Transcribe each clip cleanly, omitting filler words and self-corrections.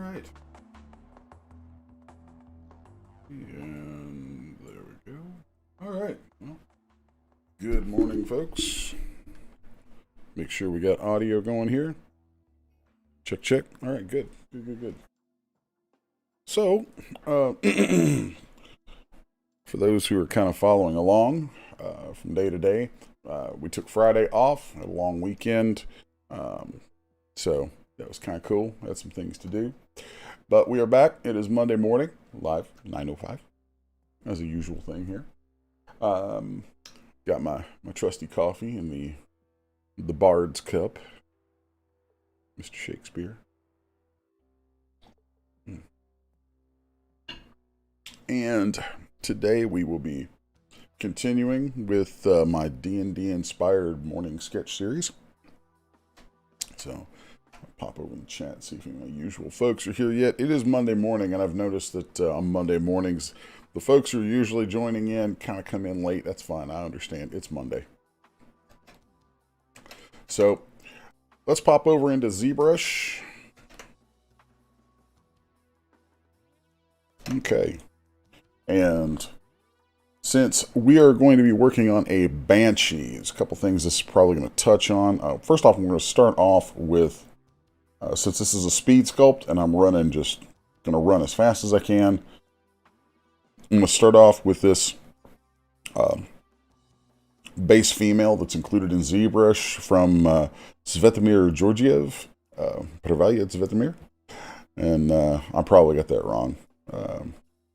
right. And there we go. All right. Well, good morning, folks. Make sure we got audio going here. Check, check. All right, good. Good. So, for those who are kind of following along from day to day, we took Friday off, had a long weekend. So that was kind of cool. Had some things to do. But we are back. It is Monday morning, live, 9:05, as a usual thing here. Got my trusty coffee in the Bard's cup, Mr. Shakespeare. And today we will be continuing with my D&D inspired morning sketch series. So I'll pop over in the chat, see if any of my usual folks are here yet. It is Monday morning, and I've noticed that on Monday mornings, the folks who are usually joining in kind of come in late. That's fine. I understand. It's Monday. So let's pop over into ZBrush. Okay. And since we are going to be working on a Banshee, there's a couple things this is probably going to touch on. First off, I'm going to start off with, since this is a speed sculpt and I'm just going to run as fast as I can, I'm going to start off with this base female that's included in ZBrush from Svetomir Georgiev, Prevalia Svetomir, and I probably got that wrong,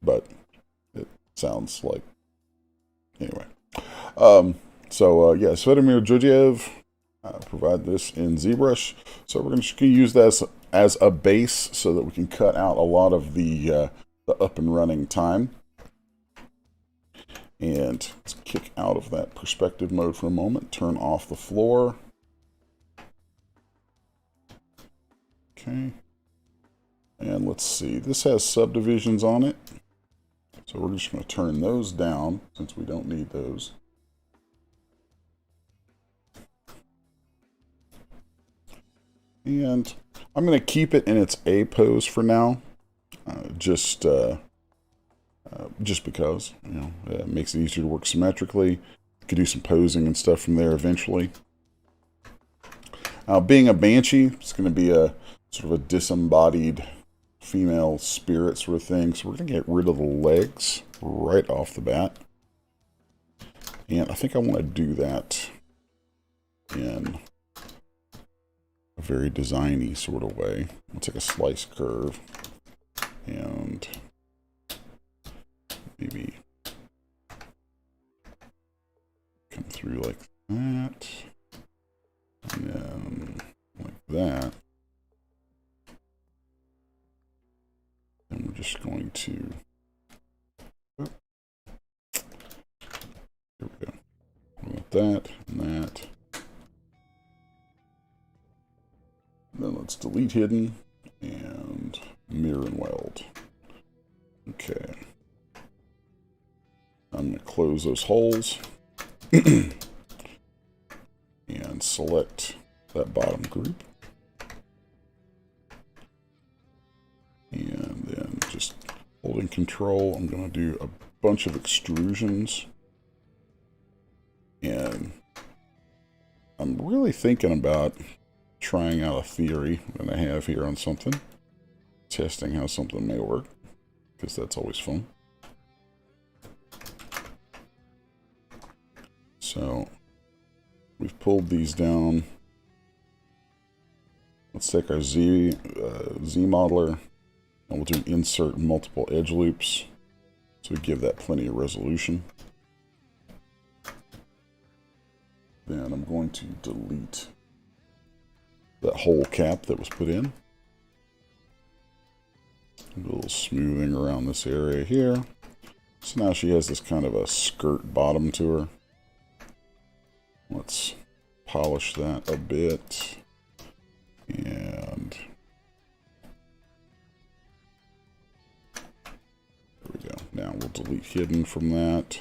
but it sounds like, anyway. Yeah, Svetomir Georgiev, provide this in ZBrush, so we're just going to use this as a base so that we can cut out a lot of the up and running time. And let's kick out of that perspective mode for a moment. Turn off the floor. Okay. And let's see. This has subdivisions on it. So we're just going to turn those down since we don't need those. And I'm going to keep it in its A pose for now. Just because, it makes it easier to work symmetrically. You could do some posing and stuff from there eventually. Being a Banshee, it's going to be a sort of a disembodied female spirit sort of thing. So we're going to get rid of the legs right off the bat. And I think I want to do that in a very designy sort of way. I'll take a slice curve and maybe come through like that, and then like that. And we're just going to, here we go, like that and that. And then let's delete hidden and mirror and weld. Okay. I'm going to close those holes and select that bottom group. And then just holding control, I'm going to do a bunch of extrusions. And I'm really thinking about trying out a theory that I have here on something. Testing how something may work, because that's always fun. So we've pulled these down. Let's take our Z modeler and we'll do insert multiple edge loops to give that plenty of resolution. Then I'm going to delete that whole cap that was put in. A little smoothing around this area here. So now she has this kind of a skirt bottom to her. Let's polish that a bit. And there we go. Now we'll delete hidden from that.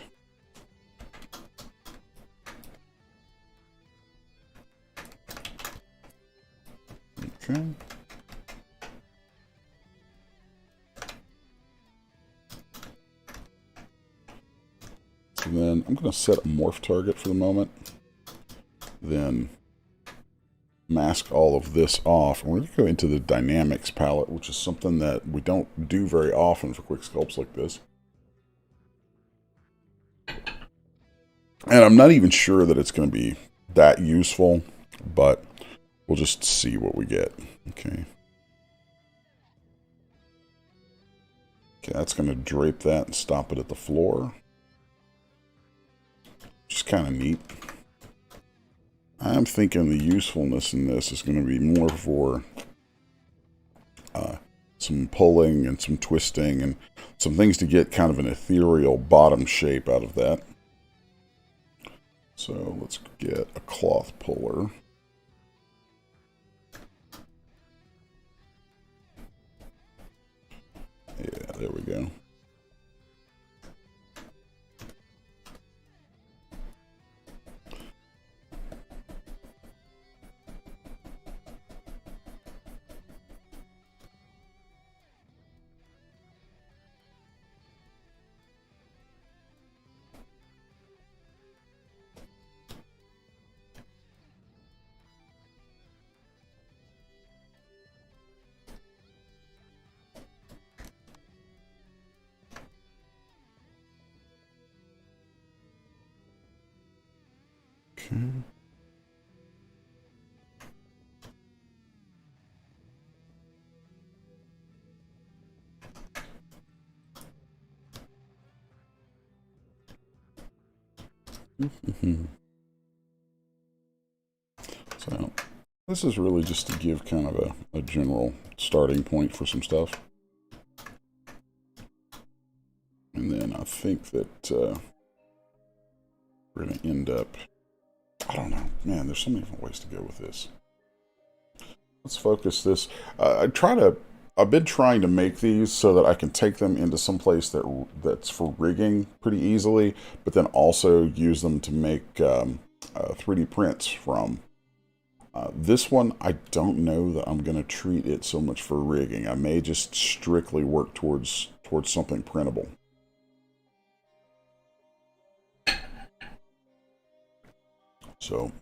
Okay. And then I'm going to set a morph target for the moment. Then mask all of this off. And we're going to go into the dynamics palette, which is something that we don't do very often for quick sculpts like this. And I'm not even sure that it's going to be that useful, but we'll just see what we get. Okay. Okay, that's going to drape that and stop it at the floor. Just kind of neat. I'm thinking the usefulness in this is going to be more for some pulling and some twisting and some things to get kind of an ethereal bottom shape out of that. So let's get a cloth puller. Yeah, there we go. Okay. So this is really just to give kind of a general starting point for some stuff. And then I think that we're going to end up, I don't know, man, there's so many different ways to go with this. Let's focus this. I've been trying to make these so that I can take them into some place that's for rigging pretty easily, but then also use them to make 3D prints from. This one, I don't know that I'm going to treat it so much for rigging. I may just strictly work towards something printable. So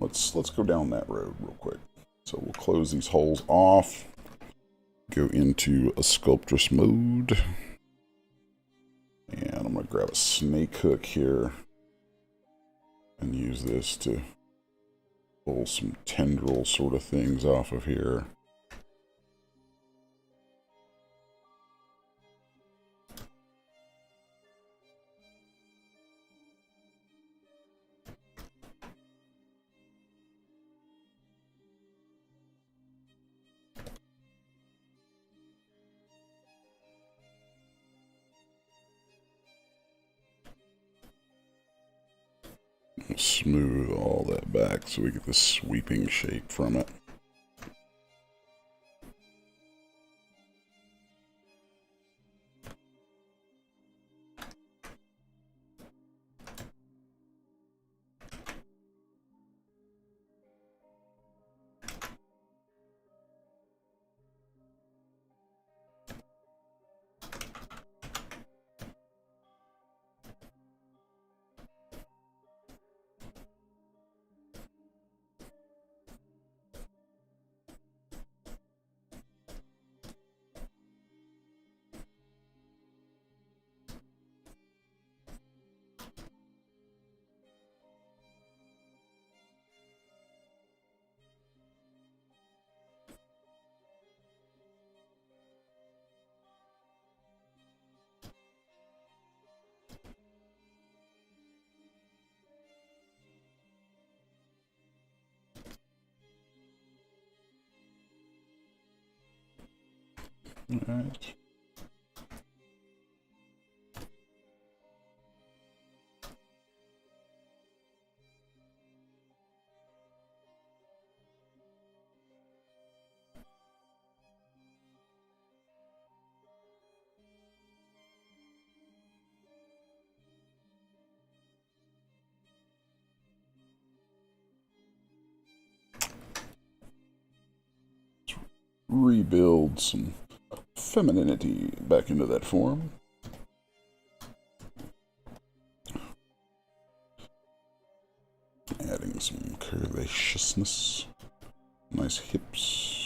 let's go down that road real quick. So we'll close these holes off, go into a sculptress mode, and I'm going to grab a snake hook here and use this to pull some tendril sort of things off of here. Smooth all that back so we get this sweeping shape from it. All right. Rebuild some femininity back into that form. niceness. Nice hips.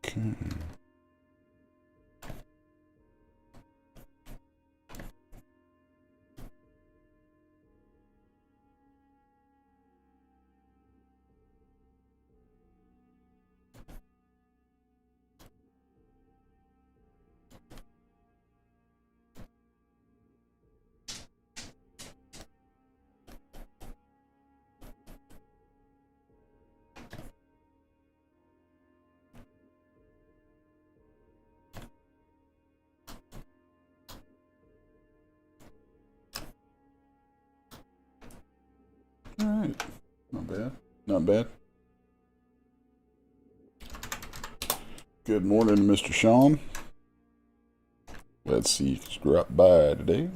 Okay. All right. Not bad. Not bad. Good morning, Mr. Sean. Let's see if he's dropped by today.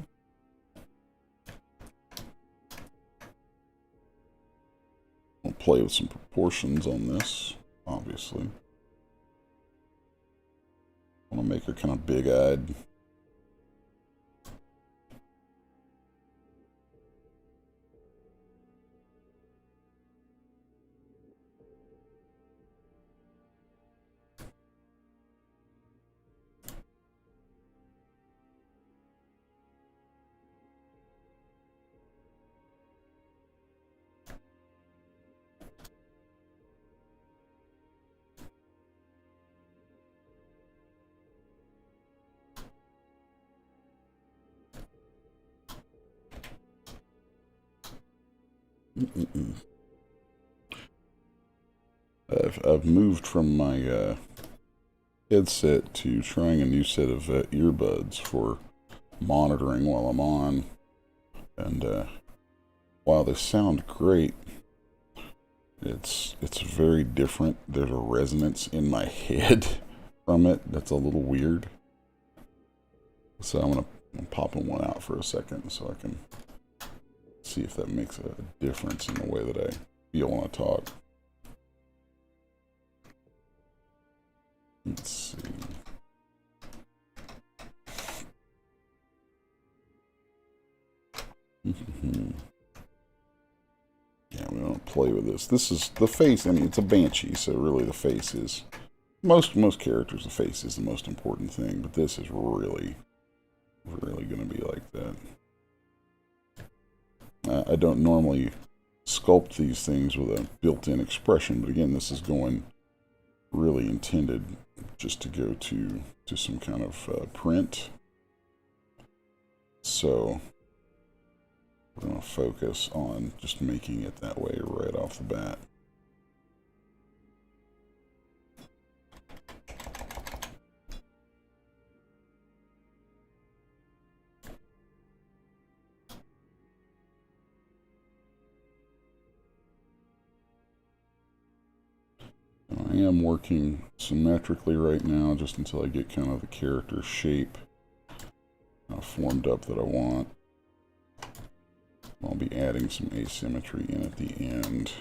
I'll play with some proportions on this, obviously. I want to make her kind of big-eyed. I've moved from my headset to trying a new set of earbuds for monitoring while I'm on, and while they sound great, it's very different. There's a resonance in my head from it that's a little weird. So I'm popping one out for a second so I can see if that makes a difference in the way that I feel when I talk. Let's see. Yeah, we don't play with this. This is the face. I mean, it's a Banshee, so really the face is most characters. The face is the most important thing, but this is really going to be like that. I don't normally sculpt these things with a built-in expression, but again, this is going really intended just to go to some kind of print. So we're going to focus on just making it that way right off the bat. I am working symmetrically right now just until I get kind of the character shape formed up that I want. I'll be adding some asymmetry in at the end.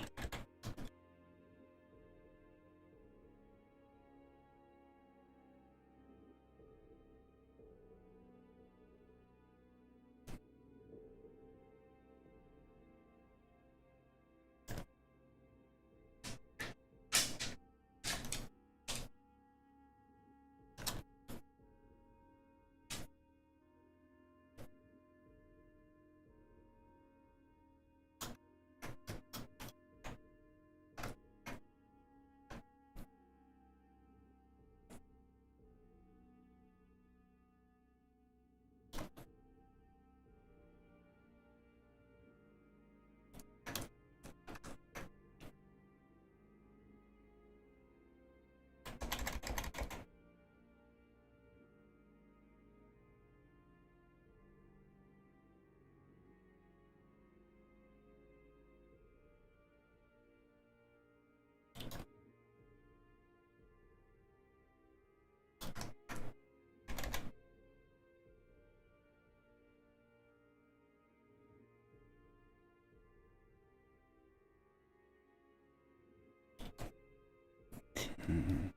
Alright.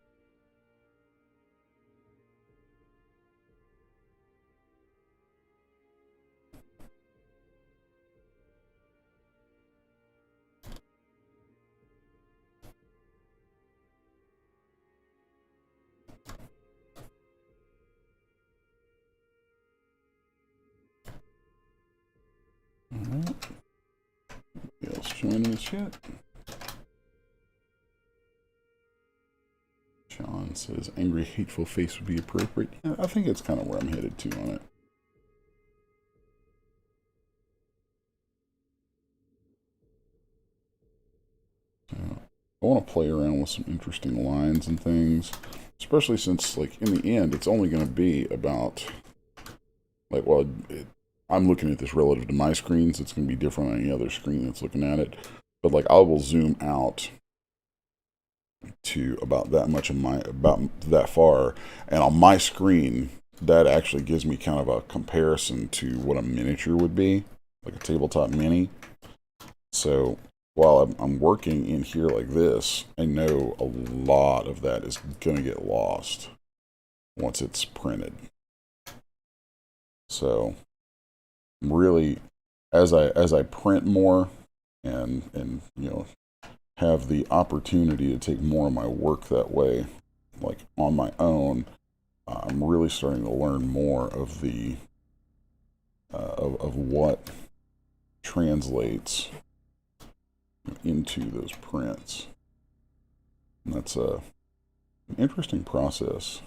Anybody else joining the chat? Sean says angry, hateful face would be appropriate. Yeah, I think it's kind of where I'm headed to on it. So, I want to play around with some interesting lines and things, especially since, like, in the end, it's only going to be about, like, well, I'm looking at this relative to my screen, so it's going to be different on any other screen that's looking at it. But, like, I will zoom out to about that much of about that far, and on my screen, that actually gives me kind of a comparison to what a miniature would be, like a tabletop mini. So while I'm working in here like this, I know a lot of that is going to get lost once it's printed. So really, as I print more and you know, have the opportunity to take more of my work that way, like on my own, I'm really starting to learn more of the of what translates into those prints. And that's an interesting process.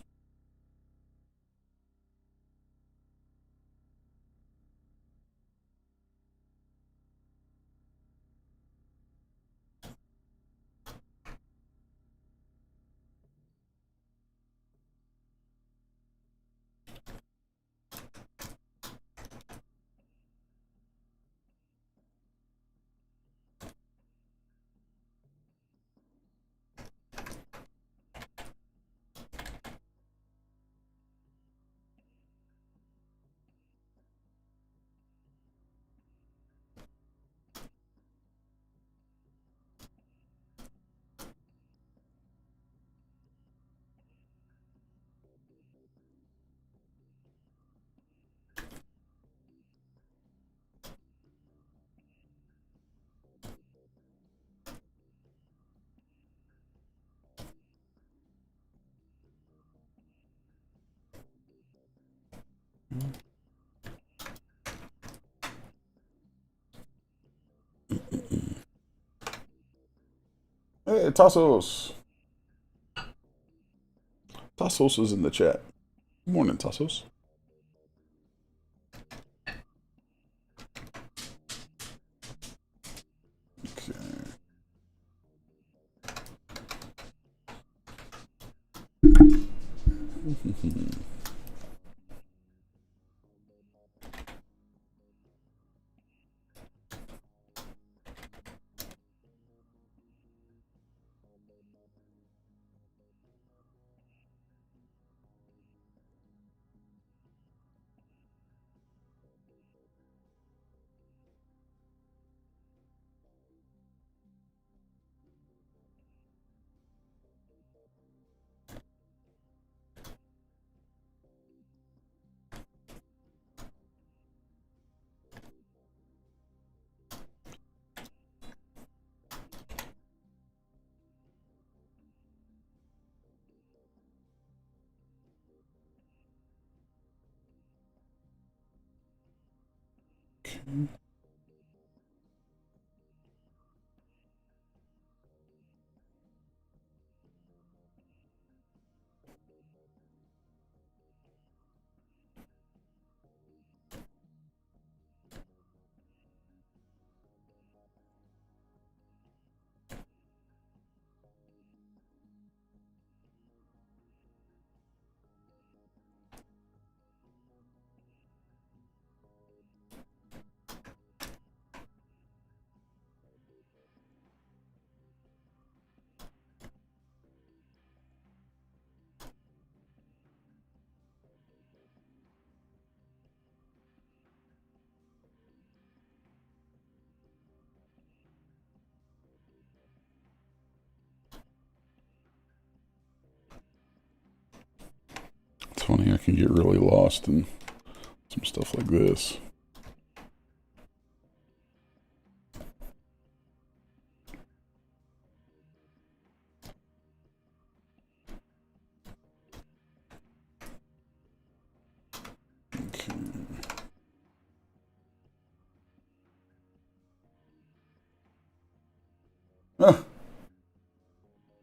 Hey, Tassos. Tassos is in the chat. Good morning, Tassos. Okay. can get really lost in some stuff like this. Okay. Huh.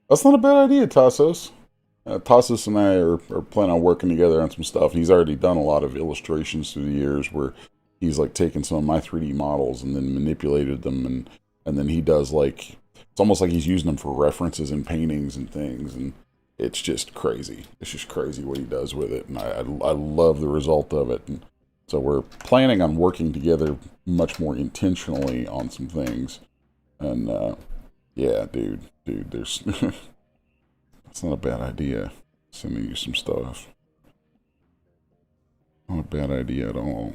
That's not a bad idea, Tassos. Tassos and I are planning on working together on some stuff. He's already done a lot of illustrations through the years where he's like taken some of my 3D models and then manipulated them, and then he does like, it's almost like he's using them for references in paintings and things, and it's just crazy. It's just crazy what he does with it, and I love the result of it. And so we're planning on working together much more intentionally on some things. And yeah, dude, there's it's not a bad idea. Sending you some stuff. Not a bad idea at all.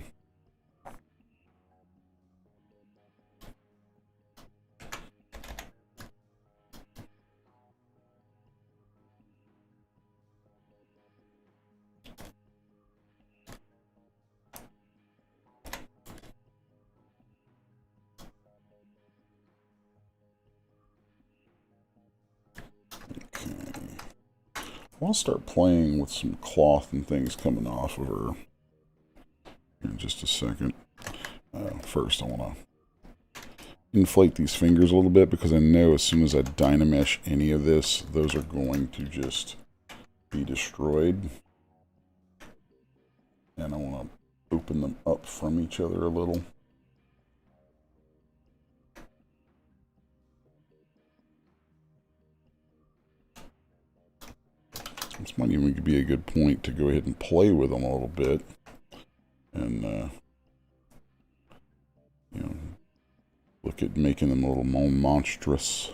Okay. I'll start playing with some cloth and things coming off of her in just a second. First, I want to inflate these fingers a little bit because I know as soon as I dynamesh any of this, those are going to just be destroyed. And I want to open them up from each other a little. This might even be a good point to go ahead and play with them a little bit. And, you know, look at making them a little more monstrous.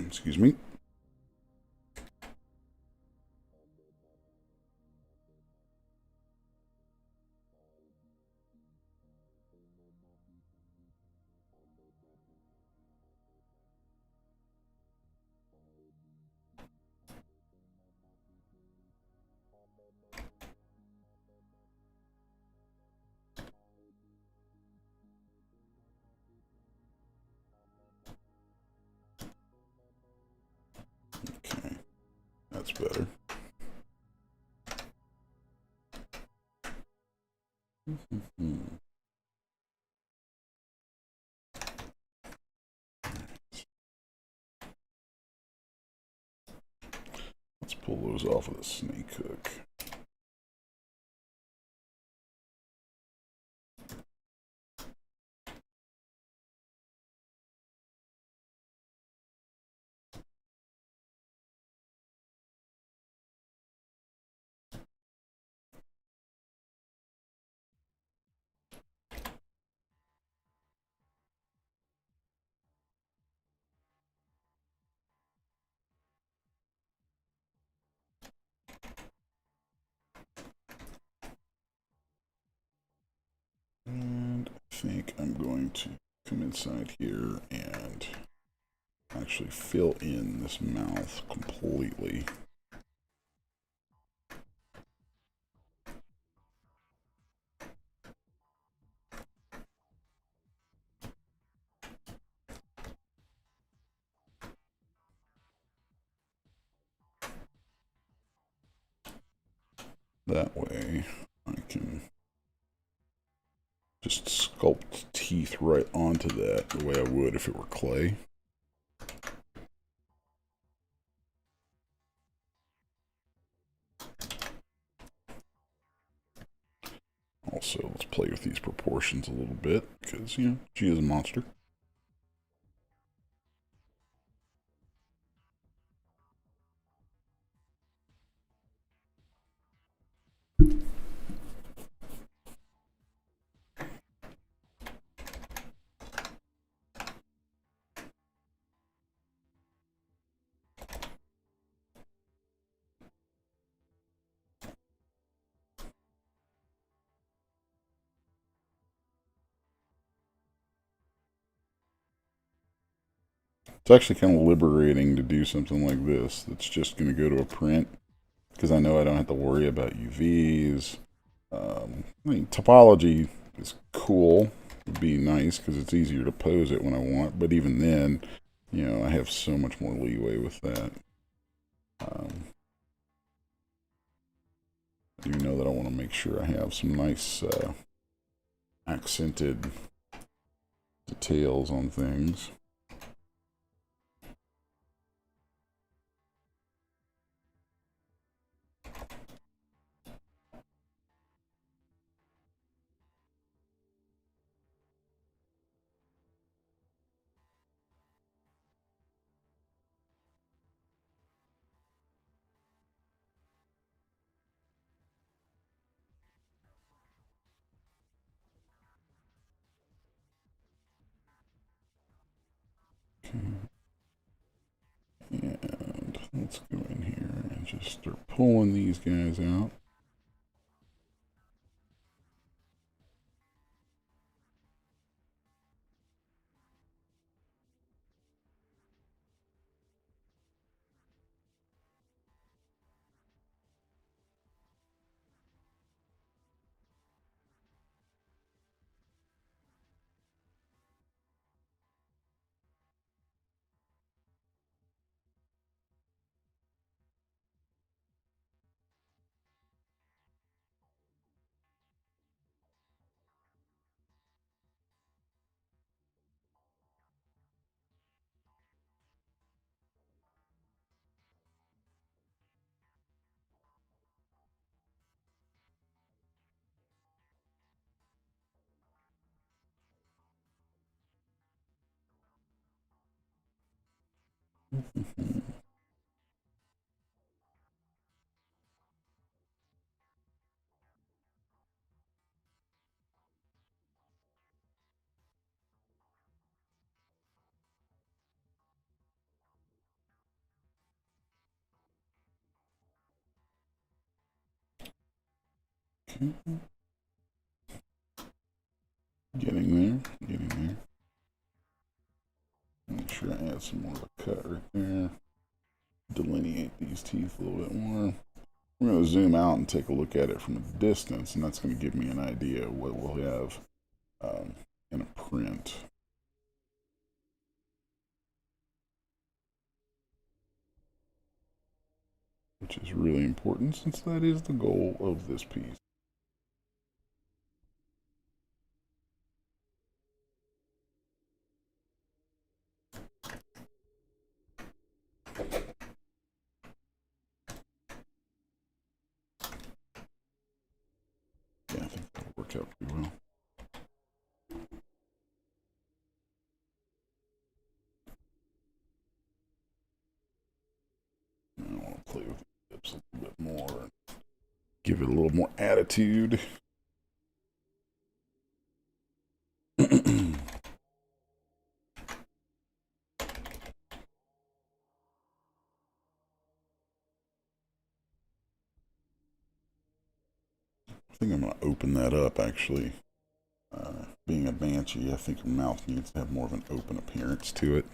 Excuse me. Okay, that's better. Let's pull those off of the snake hook. And I think I'm going to come inside here and actually fill in this mouth completely. That way I can just sculpt teeth right onto that the way I would if it were clay. Also, let's play with these proportions a little bit because, you know, she is a monster. It's actually kind of liberating to do something like this that's just going to go to a print because I know I don't have to worry about UVs. I mean, topology is cool. It'd be nice because it's easier to pose it when I want, but even then, you know, I have so much more leeway with that. I do know that I want to make sure I have some nice accented details on things. And let's go in here and just start pulling these guys out. Getting there, getting there. Make sure I add some more of a cut right there. Delineate these teeth a little bit more. I'm going to zoom out and take a look at it from a distance, and that's going to give me an idea of what we'll have in a print. Which is really important since that is the goal of this piece. Yeah, I think that'll work out pretty well. I want to play with the lips a little bit more and give it a little more attitude. I think I'm going to open that up actually. Being a Banshee, I think your mouth needs to have more of an open appearance to it.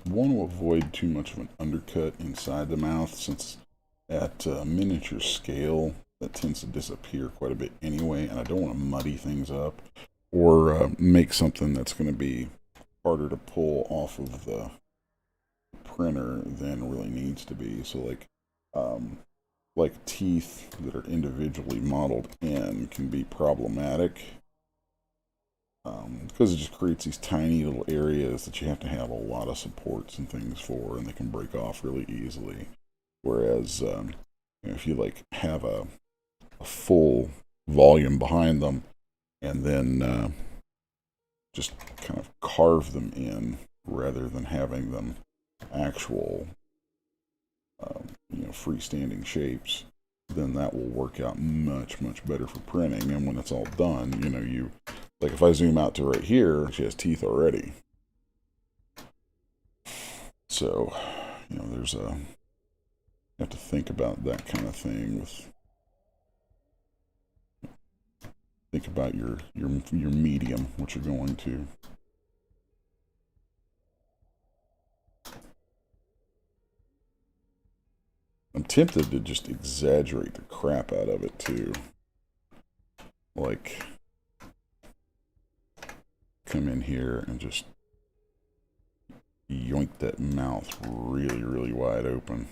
want to avoid too much of an undercut inside the mouth, since at miniature scale that tends to disappear quite a bit anyway, and I don't want to muddy things up or make something that's going to be harder to pull off of the printer than really needs to be. So like teeth that are individually modeled in can be problematic, because it just creates these tiny little areas that you have to have a lot of supports and things for, and they can break off really easily. Whereas if you like have a full volume behind them and then just kind of carve them in rather than having them actual freestanding shapes, then that will work out much better for printing. And when it's all done, you like, if I zoom out to right here, she has teeth already. So there's you have to think about that kind of thing. Think about your medium, what you're going to. I'm tempted to just exaggerate the crap out of it too. Like, come in here and just yoink that mouth really wide open.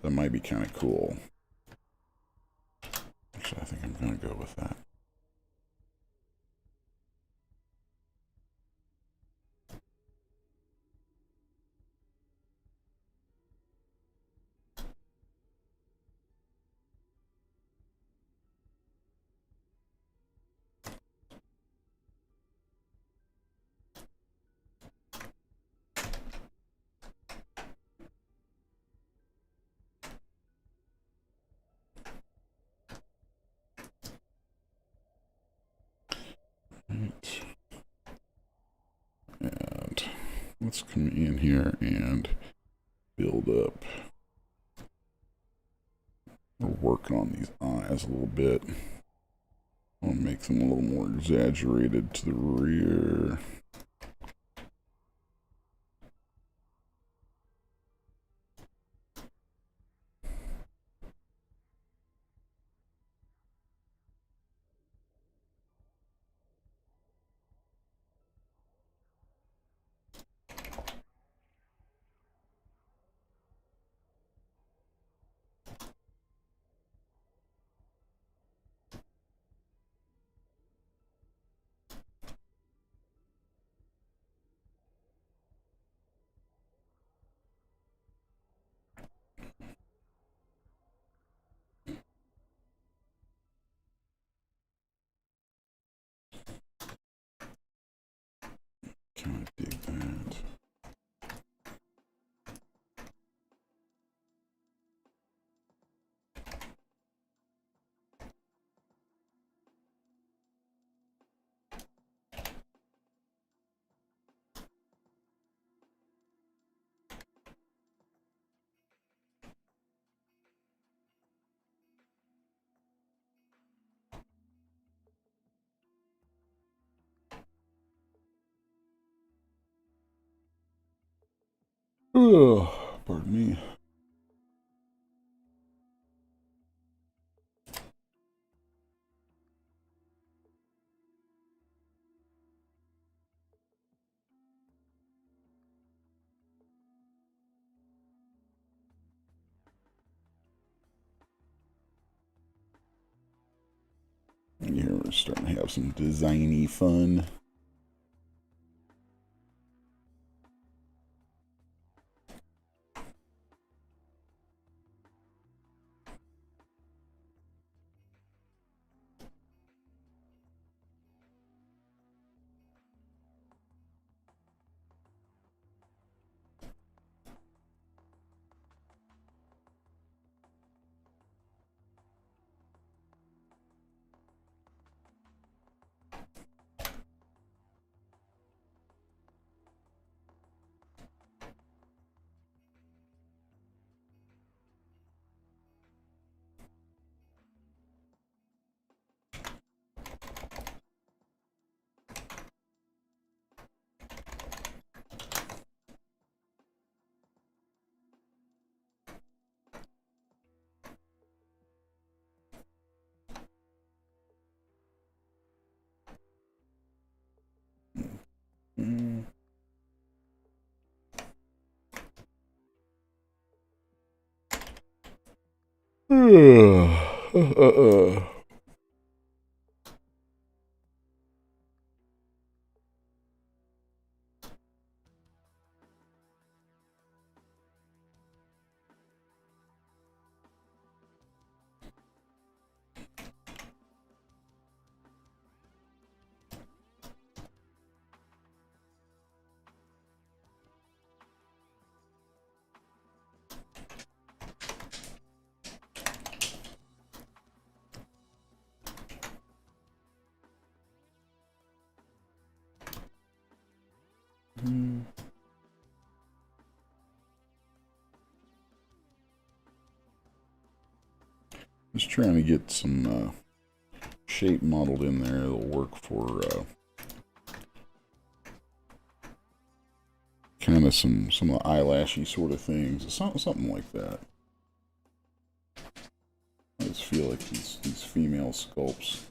That might be kind of cool. Actually, I think I'm going to go with that. Right. And let's come in here and build up. We're working on these eyes a little bit. I'll make them a little more exaggerated to the rear. Kind of dig that. Oh, pardon me. And here we're starting to have some designy fun. Just trying to get some shape modeled in there that'll work for kind of some of the eyelashy sort of things, something like that. I just feel like these female sculpts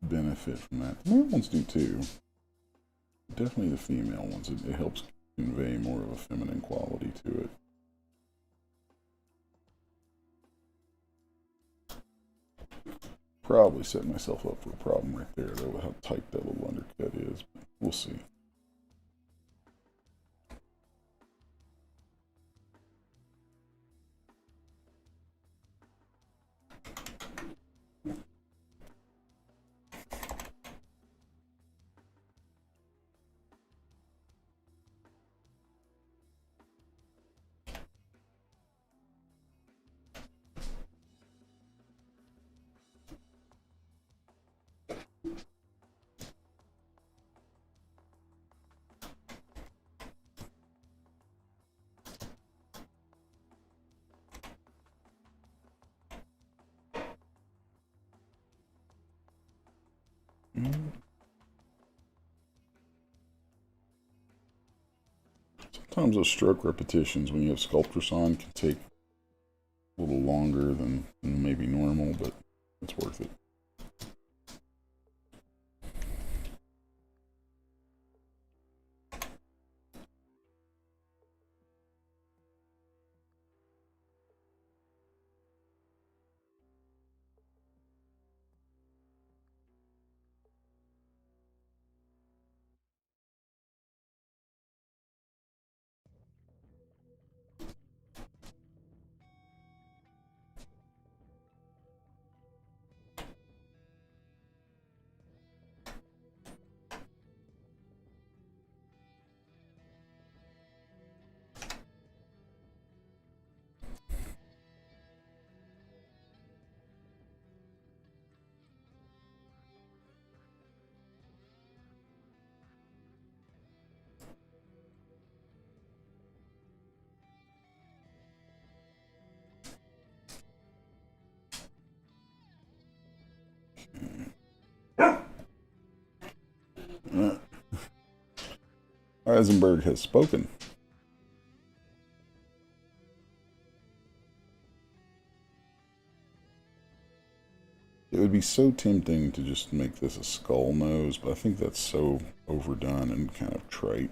benefit from that. The male ones do too. Definitely the female ones. It helps convey more of a feminine quality to it. Probably setting myself up for a problem right there, though, with how tight that little undercut is. But we'll see. Sometimes those stroke repetitions when you have sculptors on can take a little longer than maybe normal, but it's worth it. Eisenberg has spoken. It would be so tempting to just make this a skull nose, but I think that's so overdone and kind of trite.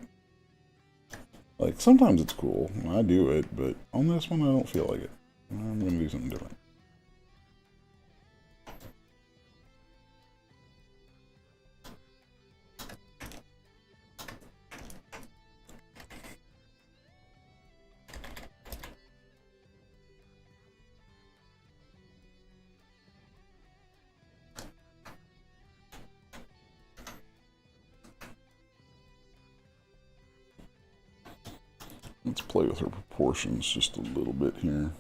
Like, sometimes it's cool, and I do it, but on this one I don't feel like it. I'm going to do something different. Let's play with her proportions just a little bit here.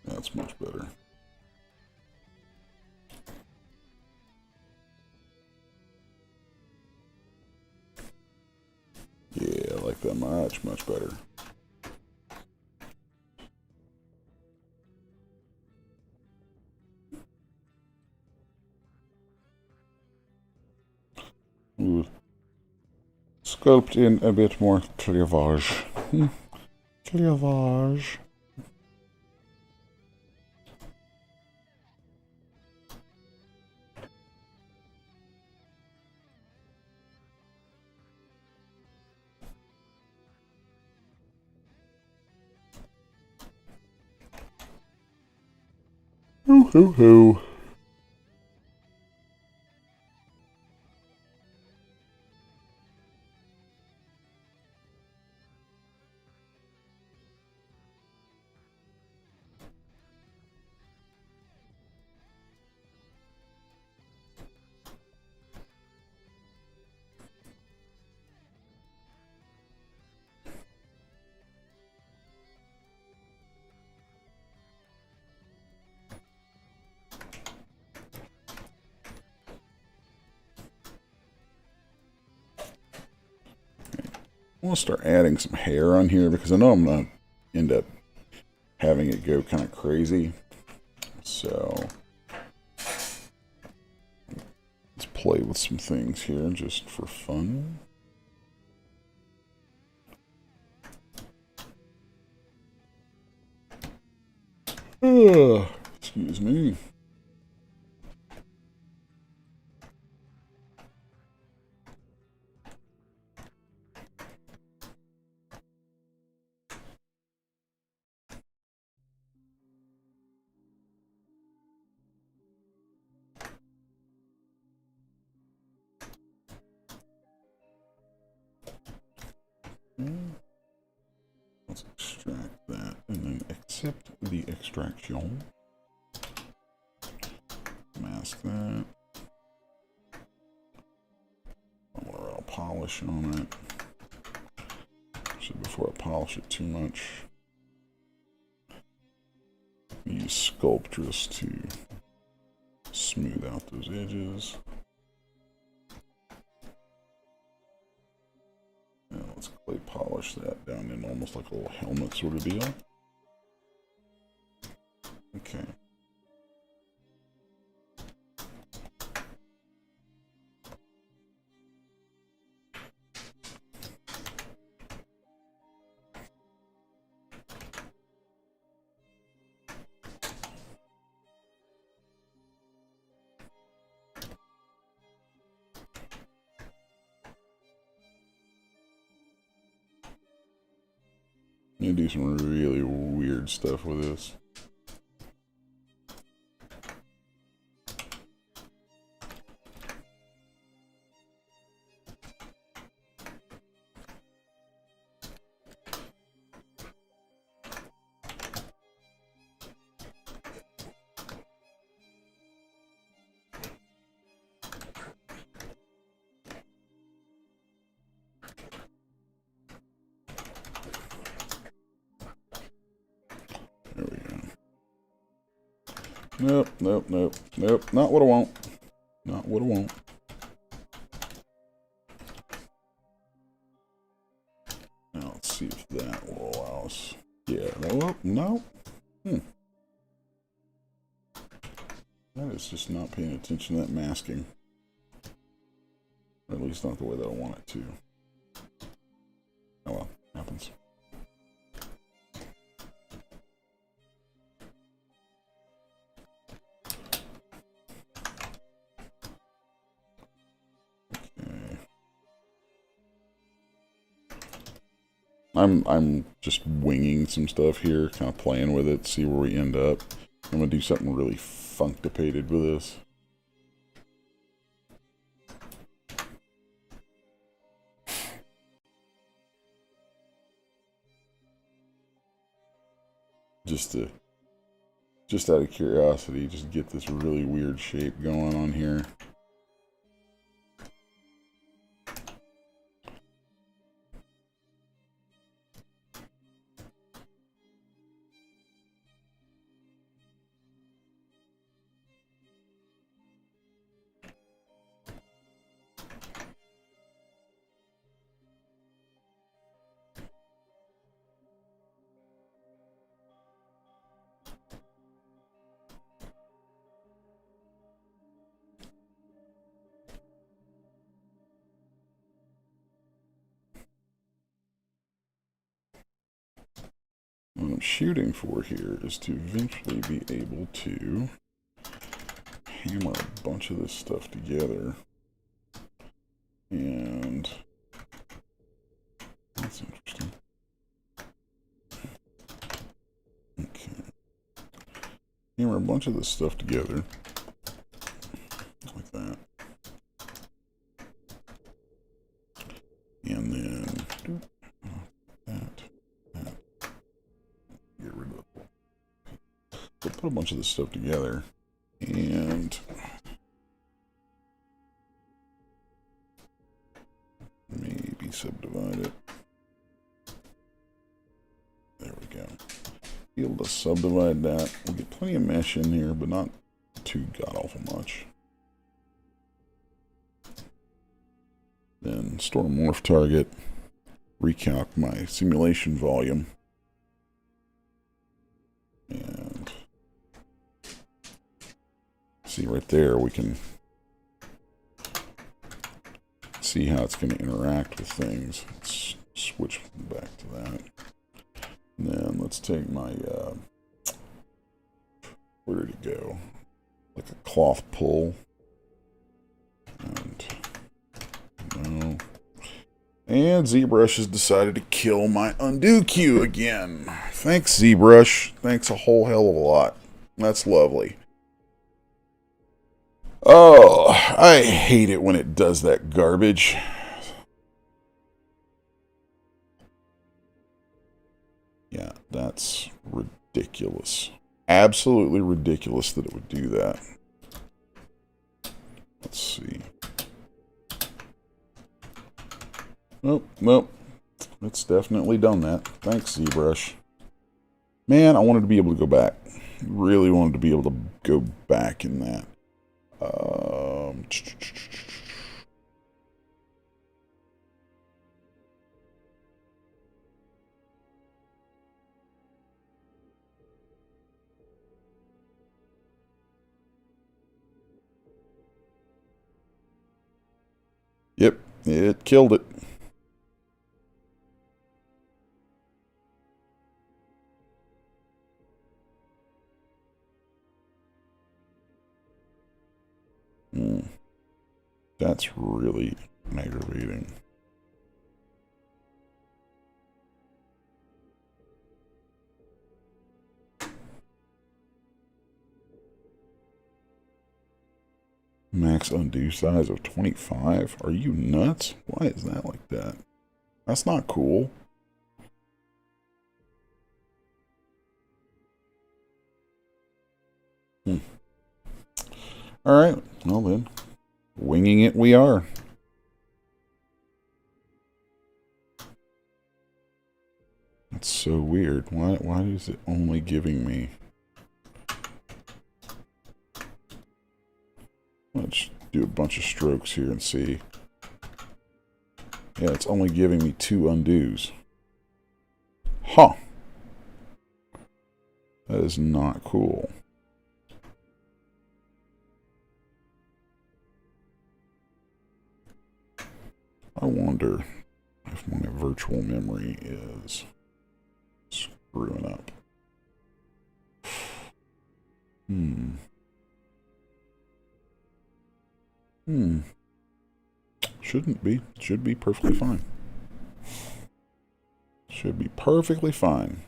That's much better. Yeah, I like that much better. Ooh. Sculpt in a bit more cleavage. Cleavage. Hoo hoo hoo. I'm going to start adding some hair on here because I know I'm going to end up having it go kind of crazy. So let's play with some things here just for fun. Excuse me. Let's extract that and then accept the extraction. Mask that. I'm gonna roll polish on it. So before I polish it too much, use sculpts to smooth out those edges. Now let's clay polish that down in almost like a little helmet sort of deal. Okay. I'm gonna do some really weird stuff with this. There we go. Nope, nope, nope, nope. Not what I want. Not what I want. Now let's see if that will allow us. Yeah, no, no. That is just not paying attention to that masking. Or at least not the way that I want it to. Oh well, happens. I'm just winging some stuff here, kind of playing with it, see where we end up. I'm gonna do something really functipated with this. Just out of curiosity, just get this really weird shape going on here. What I'm shooting for here is to eventually be able to hammer a bunch of this stuff together. And that's interesting. Okay. hammer a bunch of this stuff together. Like that. And then that. Get rid of it. So put a bunch of this stuff together. And maybe subdivide it. There we go. Be able to subdivide that. We'll get plenty of mesh in here, but not too god-awful much. Then store morph target. Recalc my simulation volume. And see right there, we can see how it's going to interact with things. Let's switch back to that. And then let's take my, where did it go? Like a cloth pull. And, no. And ZBrush has decided to kill my undo queue again. Thanks, ZBrush. Thanks a whole hell of a lot. That's lovely. Oh, I hate it when it does that garbage. Yeah, that's ridiculous. Absolutely ridiculous that it would do that. Let's see. Nope, nope. It's definitely done that. Thanks, ZBrush. Man, I wanted to be able to go back. Really wanted to be able to go back in that. Yep, it killed it. That's really aggravating. Max undo size of 25? Are you nuts? Why is that like that? That's not cool. Alright, well then. Winging it we are. That's so weird. Why is it only giving me... Let's do a bunch of strokes here and see. Yeah, it's only giving me 2 undos. Huh. That is not cool. I wonder if my virtual memory is screwing up. Shouldn't be. Should be perfectly fine. Should be perfectly fine.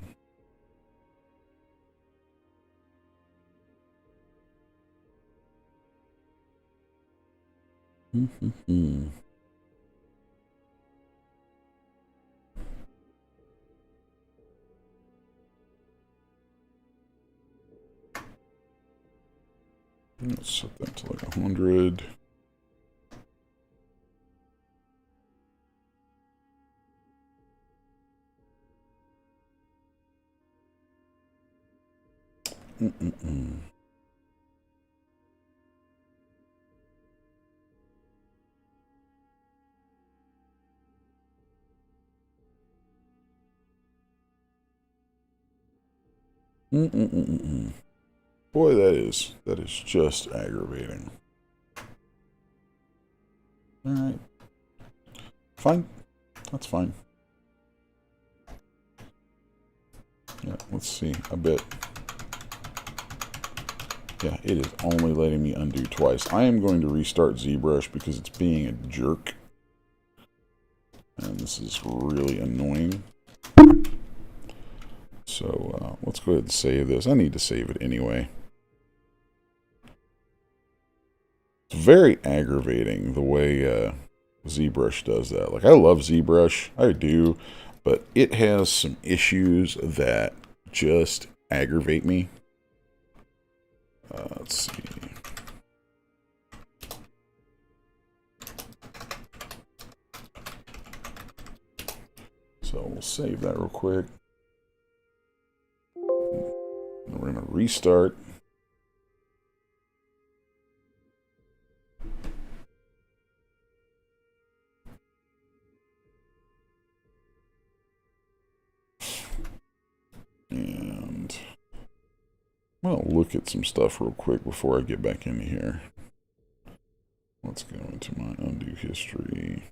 Let's set that to like 100. Boy, that is just aggravating. Alright. Fine. That's fine. Yeah, let's see. I bet. Yeah, it is only letting me undo twice. I am going to restart ZBrush because it's being a jerk. And this is really annoying. So, let's go ahead and save this. I need to save it anyway. very aggravating the way ZBrush does that. Like, I love ZBrush, I do, but it has some issues that just aggravate me. Let's see. So we'll save that real quick. And we're going to restart. And I'll look at some stuff real quick before I get back into here. Let's go into my undo history.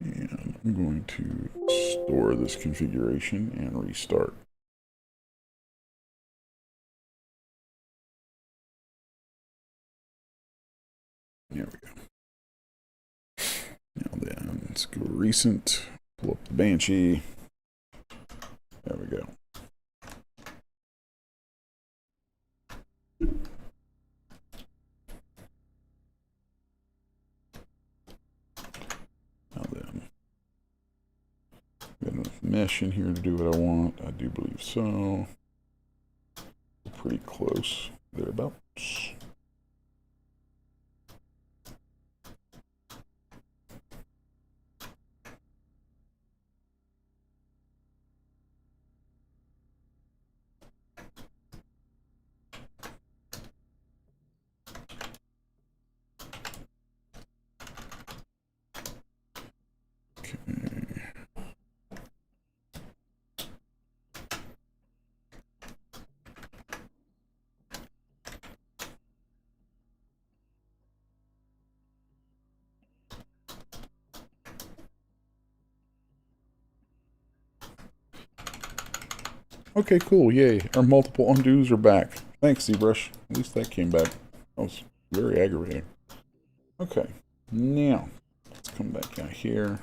And I'm going to store this configuration and restart. There we go. Now then, let's go recent, pull up the Banshee. There we go. Now then, got enough mesh in here to do what I want. I do believe so. Pretty close, thereabouts. Okay, cool, yay. Our multiple undos are back. Thanks, ZBrush. At least that came back. That was very aggravating. Okay, now, let's come back out here.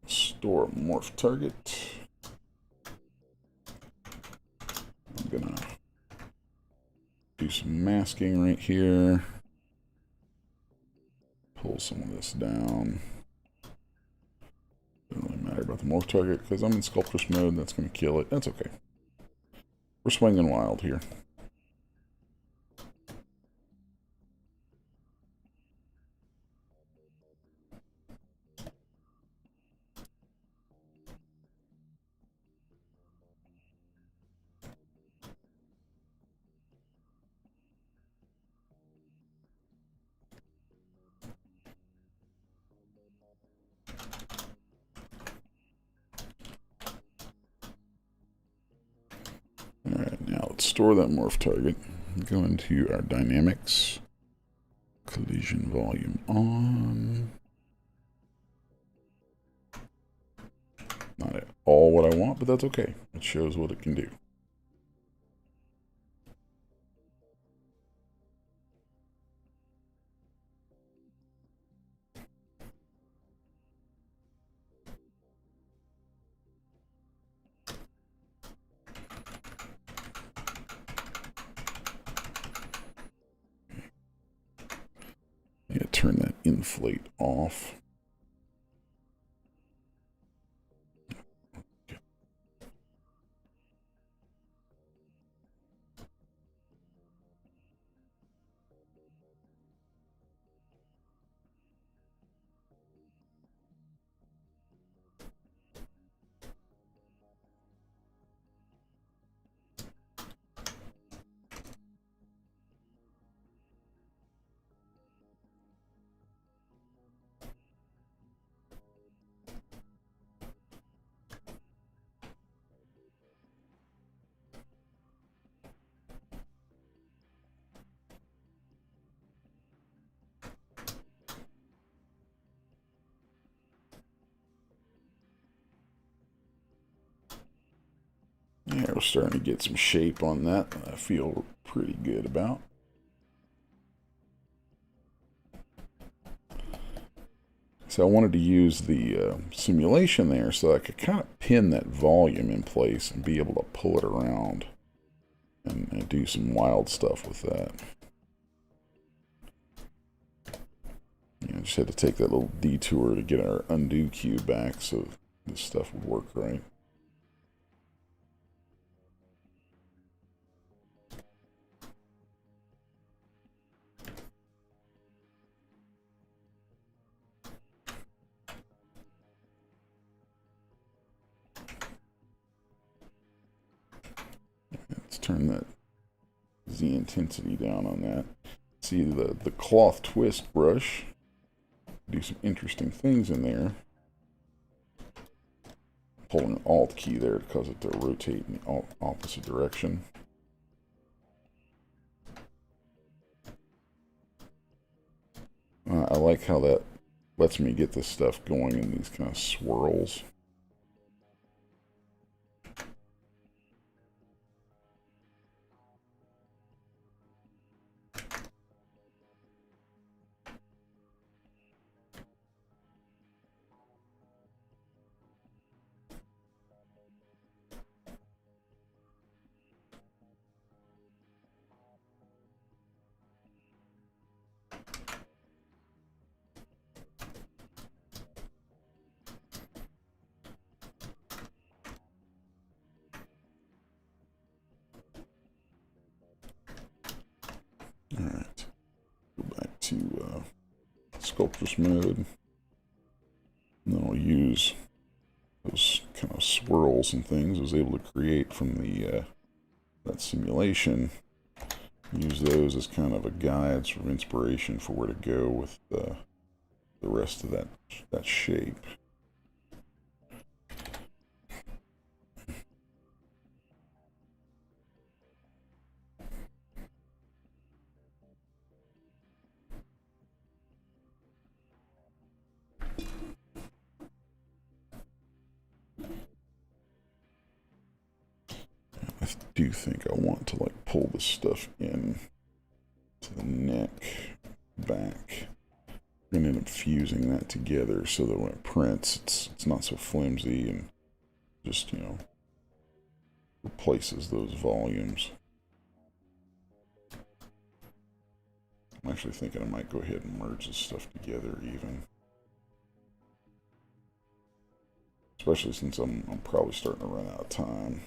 Store morph target. I'm gonna do some masking right here. Pull some of this down. Doesn't really matter about the morph target because I'm in sculptress mode. That's going to kill it. That's okay. We're swinging wild here. Alright, now let's store that morph target. Go into our dynamics. Collision volume on. Not at all what I want, but that's okay. It shows what it can do. Yeah, turn that inflate off. Yeah, we're starting to get some shape on that I feel pretty good about. So I wanted to use the simulation there so I could kind of pin that volume in place and be able to pull it around and do some wild stuff with that. I just had to take that little detour to get our undo cue back so this stuff would work right. Let's turn that Z intensity down on that. See the cloth twist brush. Do some interesting things in there. Pulling an Alt key there to cause it to rotate in the opposite direction. I like how that lets me get this stuff going in these kind of swirls. Alright, go back to sculptress mode. And then I'll use those kind of swirls and things I was able to create from the that simulation. Use those as kind of a guide, sort of inspiration for where to go with the rest of that shape. I do think I want to like pull this stuff in to the neck, back, and end up fusing that together so that when it prints, it's not so flimsy and just, you know, replaces those volumes. I'm actually thinking I might go ahead and merge this stuff together even. Especially since I'm probably starting to run out of time.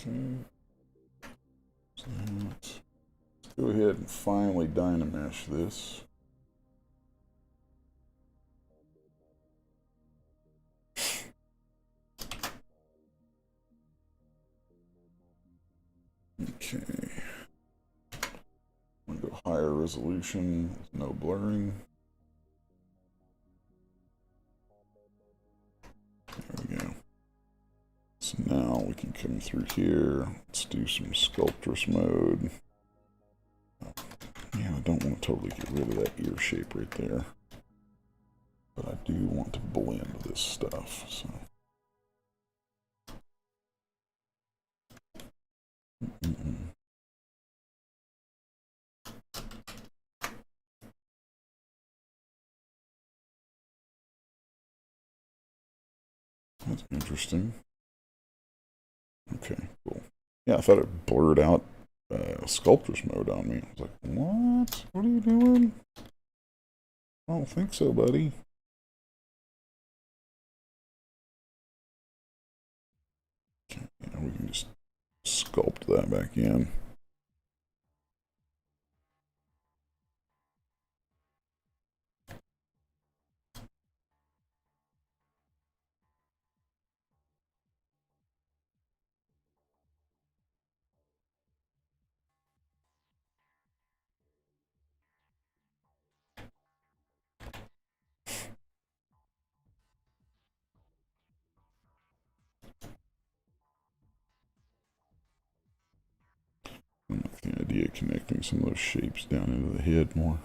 Okay. So let's go ahead and finally dynamesh this. Okay. I'm gonna go higher resolution, no blurring. There we go. So now we can come through here. Let's do some sculptress mode. Yeah, I don't want to totally get rid of that ear shape right there. But I do want to blend this stuff, so. That's interesting. Okay, cool. Yeah, I thought it blurred out sculptress mode on me. I was like, what? What are you doing? I don't think so, buddy. Okay, yeah, we can just sculpt that back in. idea of connecting some of those shapes down into the head more.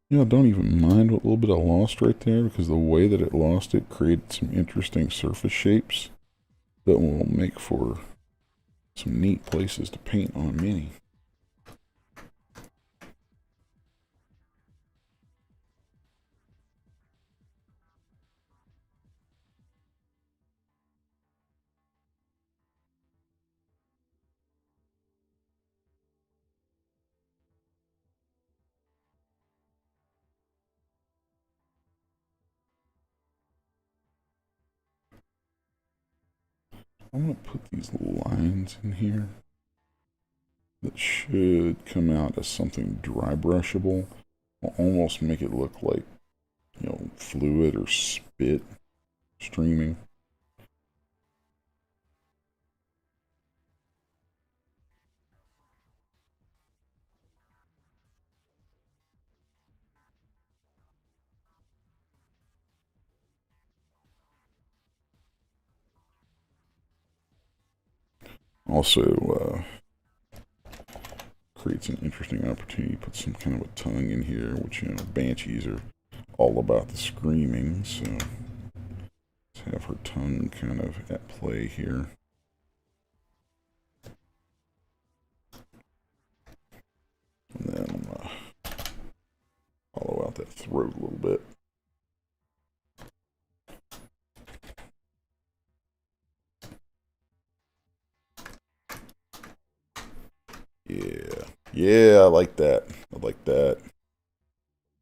Yeah, I don't even mind what little bit I lost right there, because the way that it lost it created some interesting surface shapes that will make for some neat places to paint on a Mini. I'm going to put these lines in here that should come out as something dry brushable. I'll almost make it look like, you know, fluid or spit streaming. Also, creates an interesting opportunity to put some kind of a tongue in here, which, you know, Banshees are all about the screaming, so let's have her tongue kind of at play here. And then hollow out that throat a little bit. Yeah. Yeah, I like that. I like that.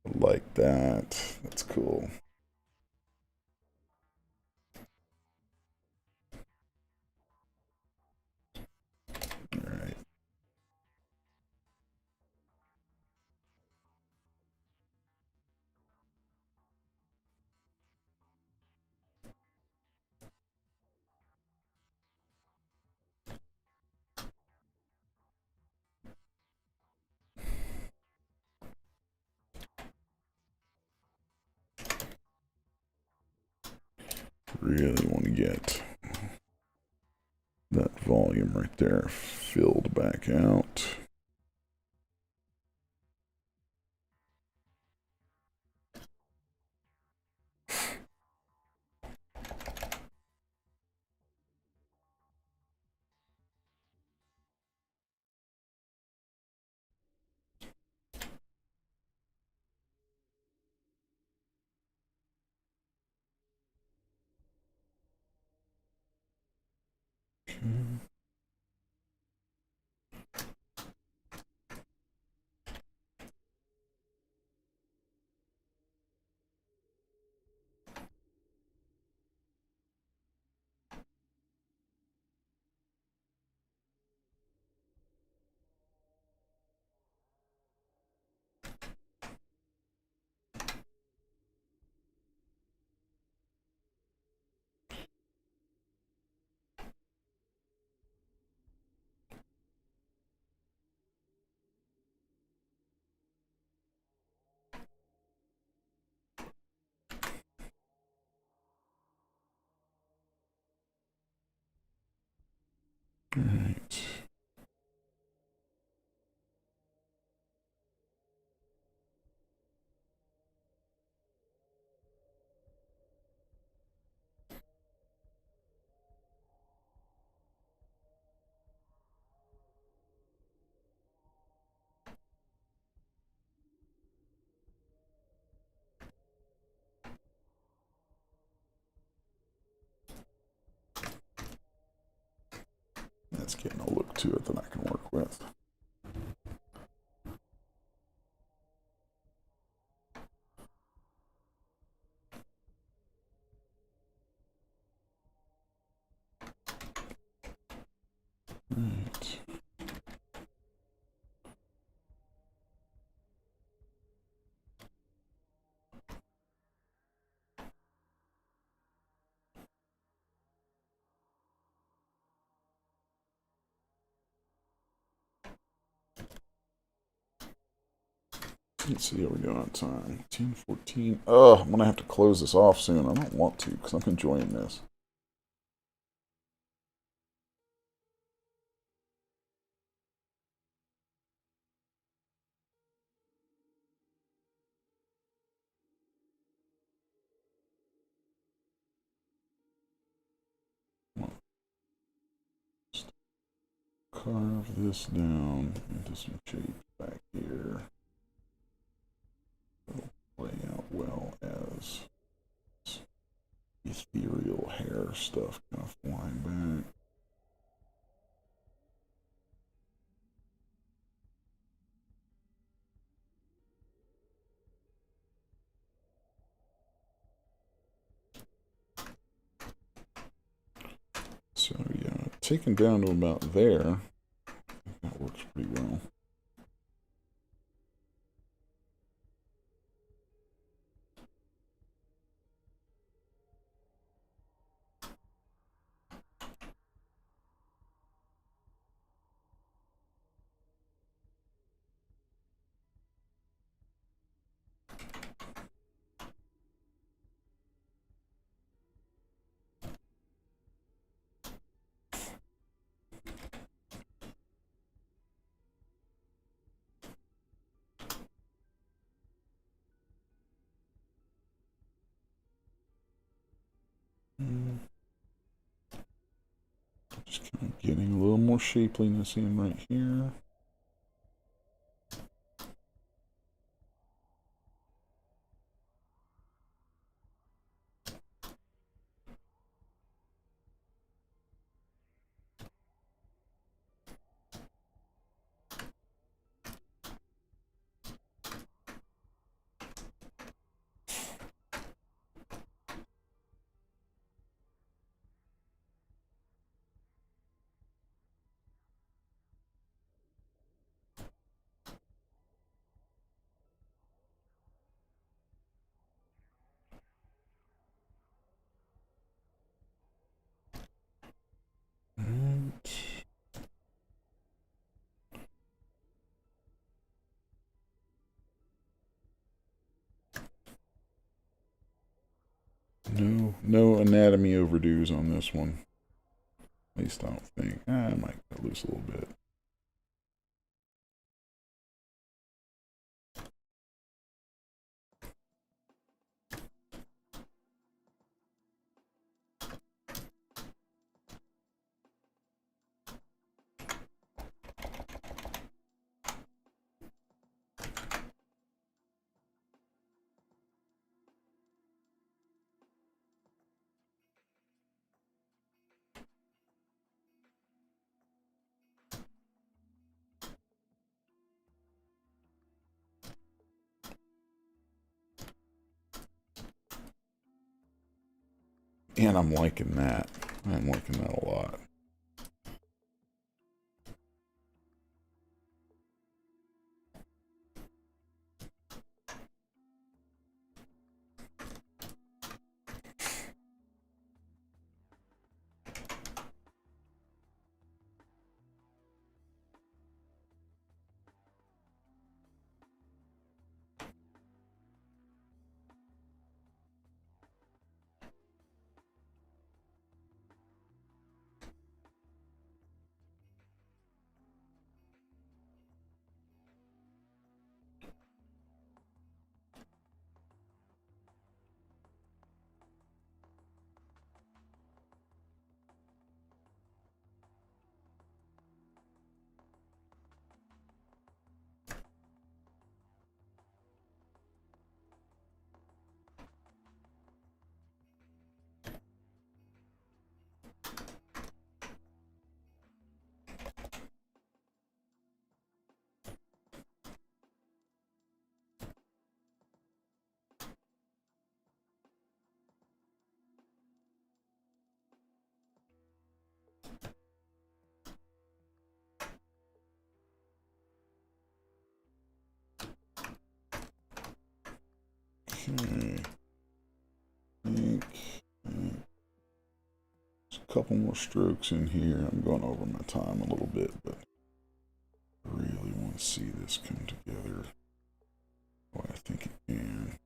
I like that. That's cool. Alright. Really want to get that volume right there filled back out. Alright. That's getting a look to it that I can work with. Right. Let's see how we go on time. 10:14. Oh, I'm gonna have to close this off soon. I don't want to because I'm enjoying this. Just carve this down into some shape back here. It'll play out well as ethereal hair stuff kind of flying back. So yeah, taken down to about there. I think that works pretty well. Just kind of getting a little more shapeliness in right here. No anatomy overdues on this one. At least I don't think. I might cut loose a little bit. And I'm liking that. I'm liking that a lot. Okay. There's a couple more strokes in here. I'm going over my time a little bit, but I really want to see this come together. Well, I think it can.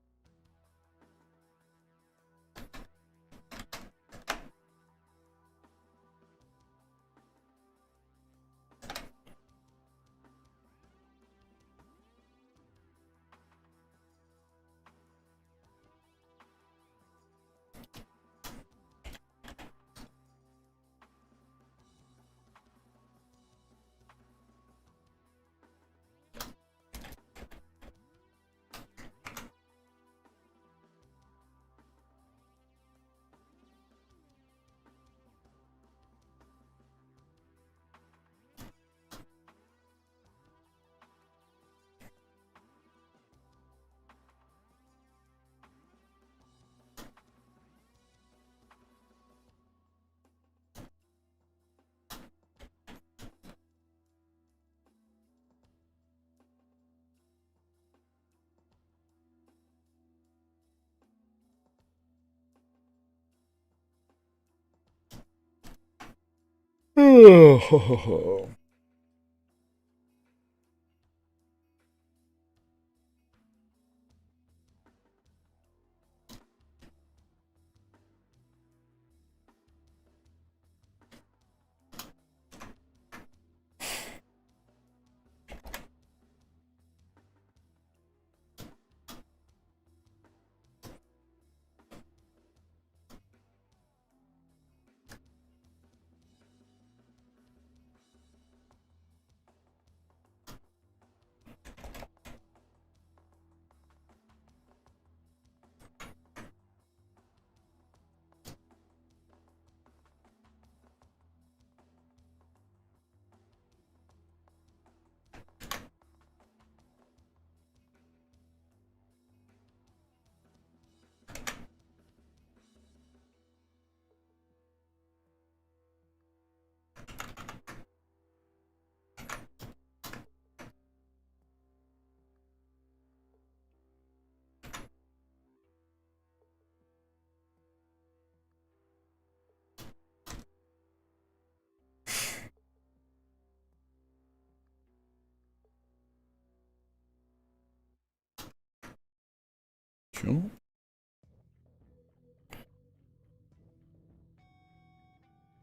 Cool.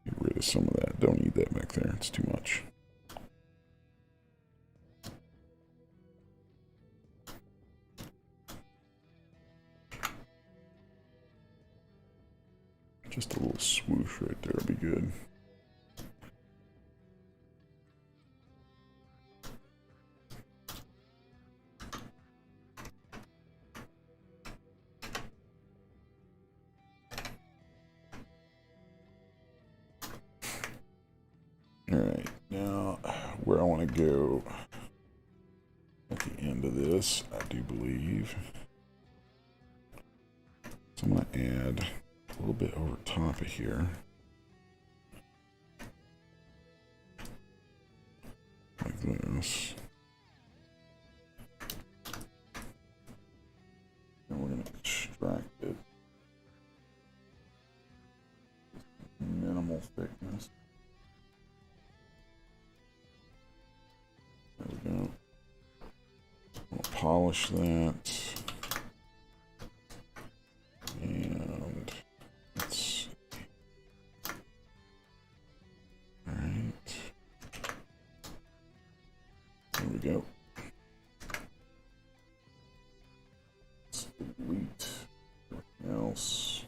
Get rid of some of that. Don't need that back there. It's too much. Just a little swoosh right there would be good. Alright, now where I want to go at the end of this, I do believe. So I'm going to add a little bit over top of here. Like this. And we're going to extract it. Minimal thickness. There we go. We'll polish that. And let's see. Alright. There we go. Let's delete everything else.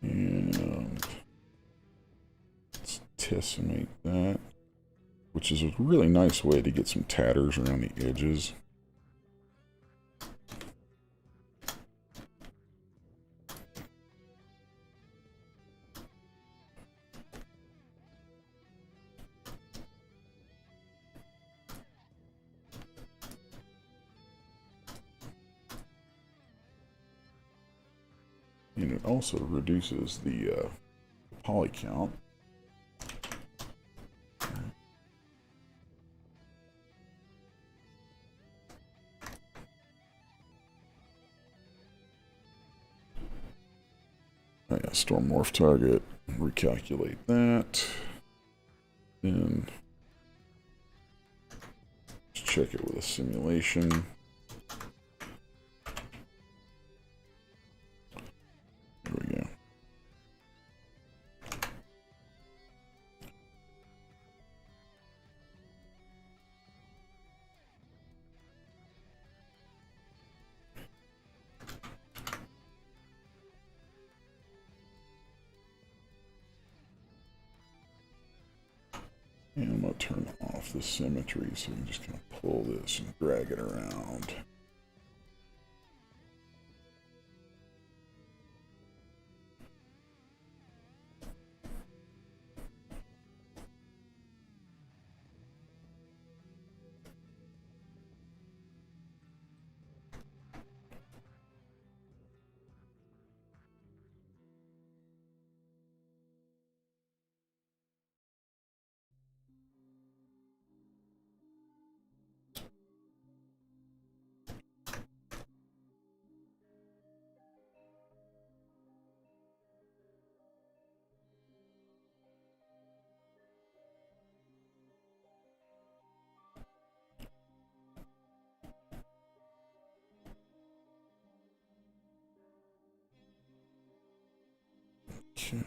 And let's tessellate that, which is a really nice way to get some tatters around the edges. And it also reduces the poly count. Oh yeah, storm morph target. Recalculate that. Then let's check it with a simulation. There we go. And I'm going to turn off the symmetry so you can just kind of pull this and drag it around. Okay.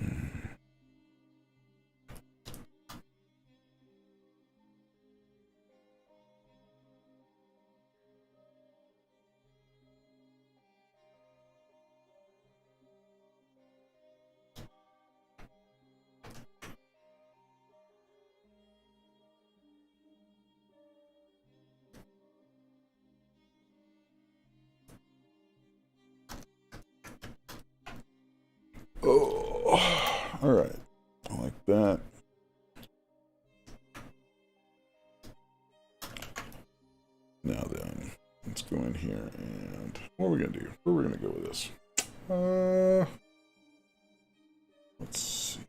Oh, all right. I like that. Now then, let's go in here and what are we gonna do? Where are we gonna go with this? Let's see.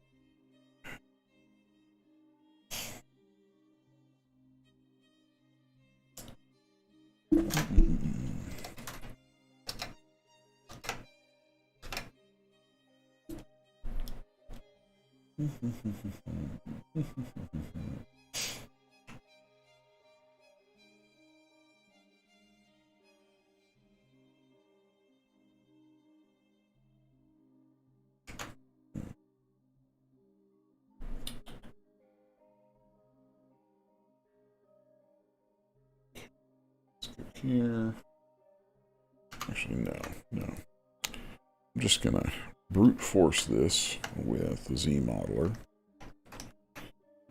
Here. Actually, no. I'm just gonna brute force this with the Z modeler.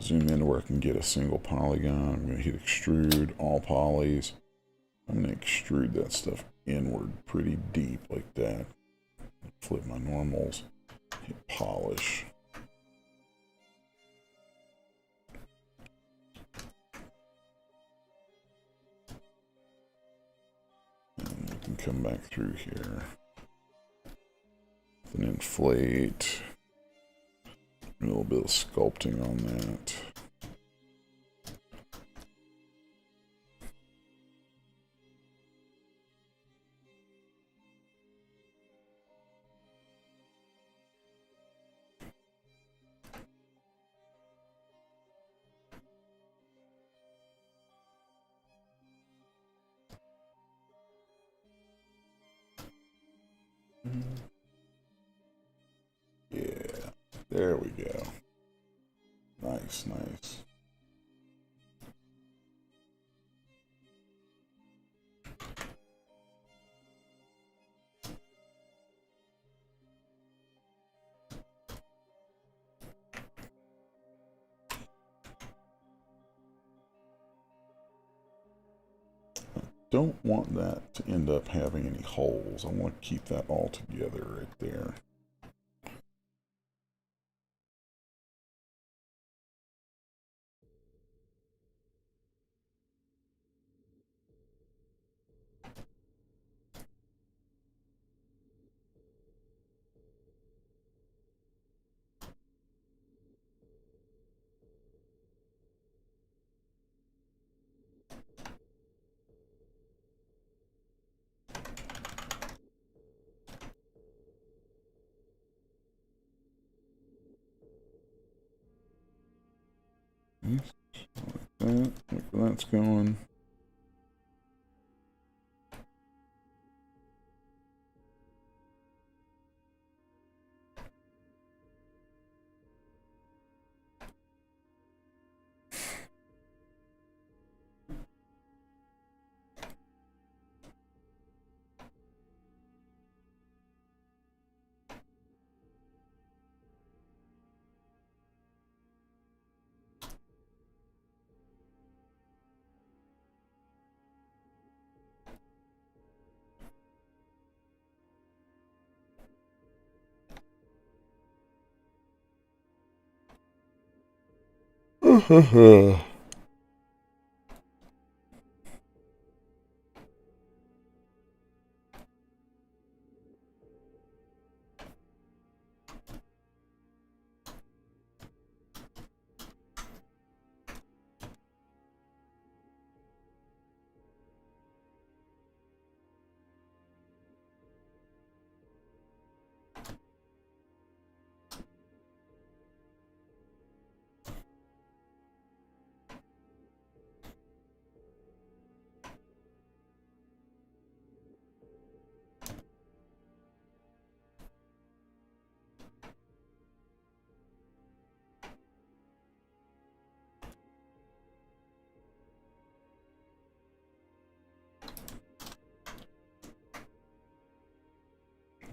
Zoom in to where I can get a single polygon. I'm gonna hit extrude, all polys. I'm gonna extrude that stuff inward pretty deep like that. Flip my normals, hit polish. And we can come back through here. And inflate. A little bit of sculpting on that. Yeah, there we go. Nice. Don't want that to end up having any holes. I want to keep that all together right there. Like that. Like where that's going.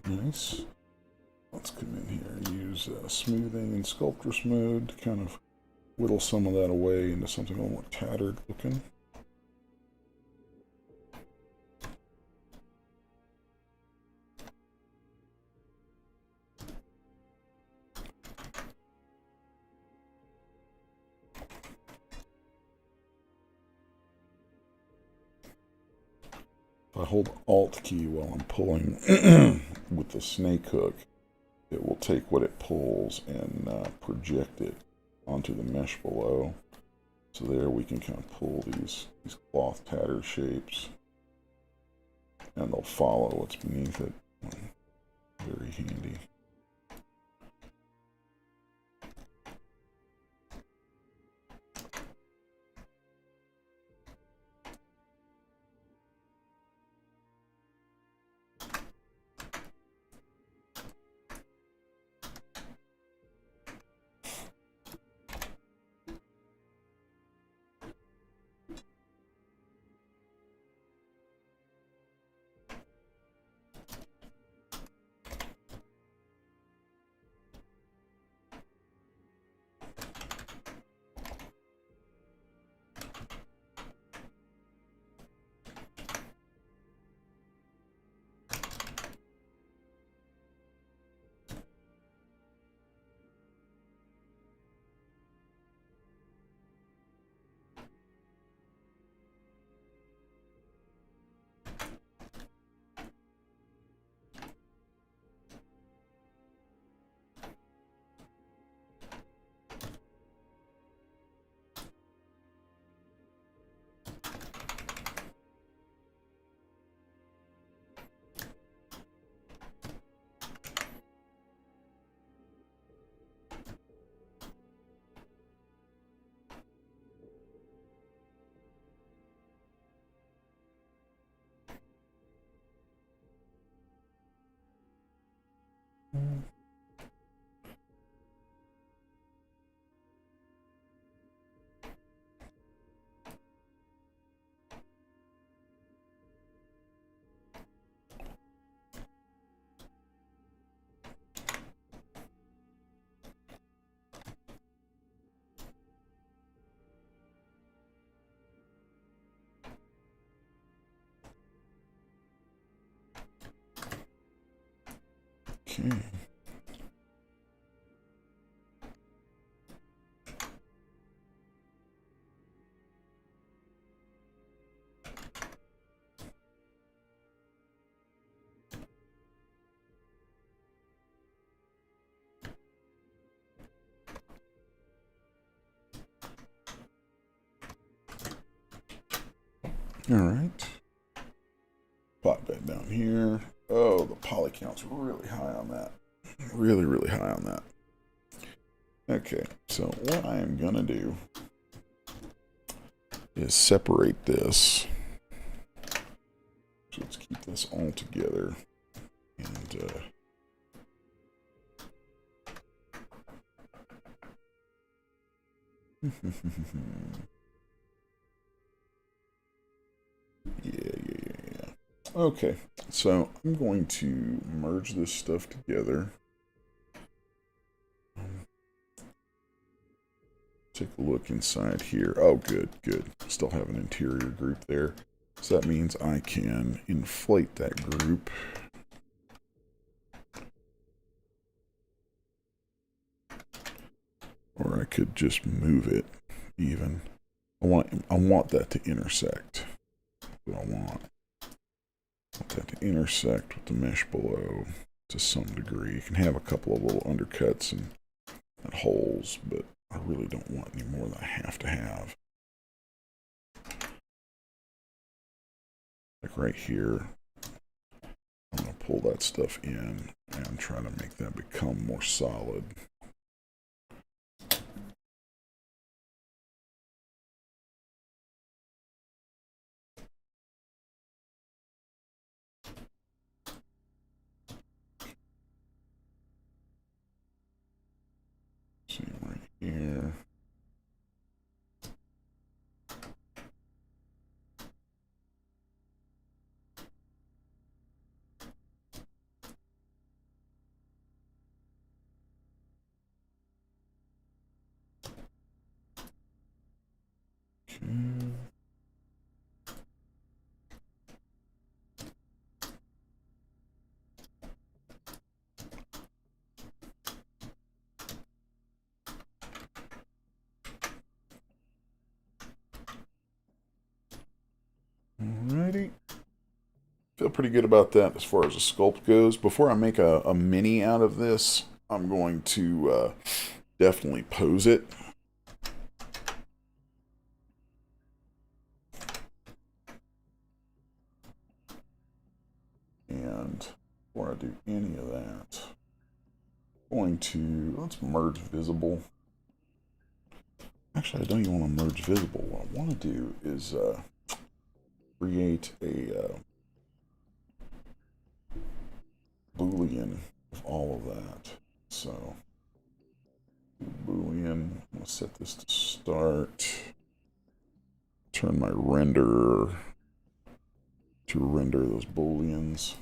Nice. Let's come in here and use smoothing and sculptress mode to kind of whittle some of that away into something a little more tattered looking. If I hold Alt key while I'm pulling with the snake hook, it will take what it pulls and project it onto the mesh below. So there we can kind of pull these cloth tatter shapes, and they'll follow what's beneath it. Very handy. Okay. All right. Pop that down here. Oh, the poly count's really high on that. Really, really high on that. Okay, so what I am going to do is separate this. So let's keep this all together. And yeah. Okay, so I'm going to merge this stuff together. Take a look inside here. Oh, good. Still have an interior group there. So that means I can inflate that group. Or I could just move it even. I want that to intersect. That's what I want. I want that to intersect with the mesh below to some degree. You can have a couple of little undercuts and holes, but I really don't want any more than I have to have. Like right here, I'm going to pull that stuff in and try to make that become more solid. See right here. Alrighty. Feel pretty good about that as far as a sculpt goes. Before I make a mini out of this, I'm going to definitely pose it. And before I do any of that, I'm going to, let's merge visible. Actually, I don't even want to merge visible. What I want to do is create a Boolean of all of that. So, Boolean, I'm going to set this to start. Turn my renderer to render those booleans.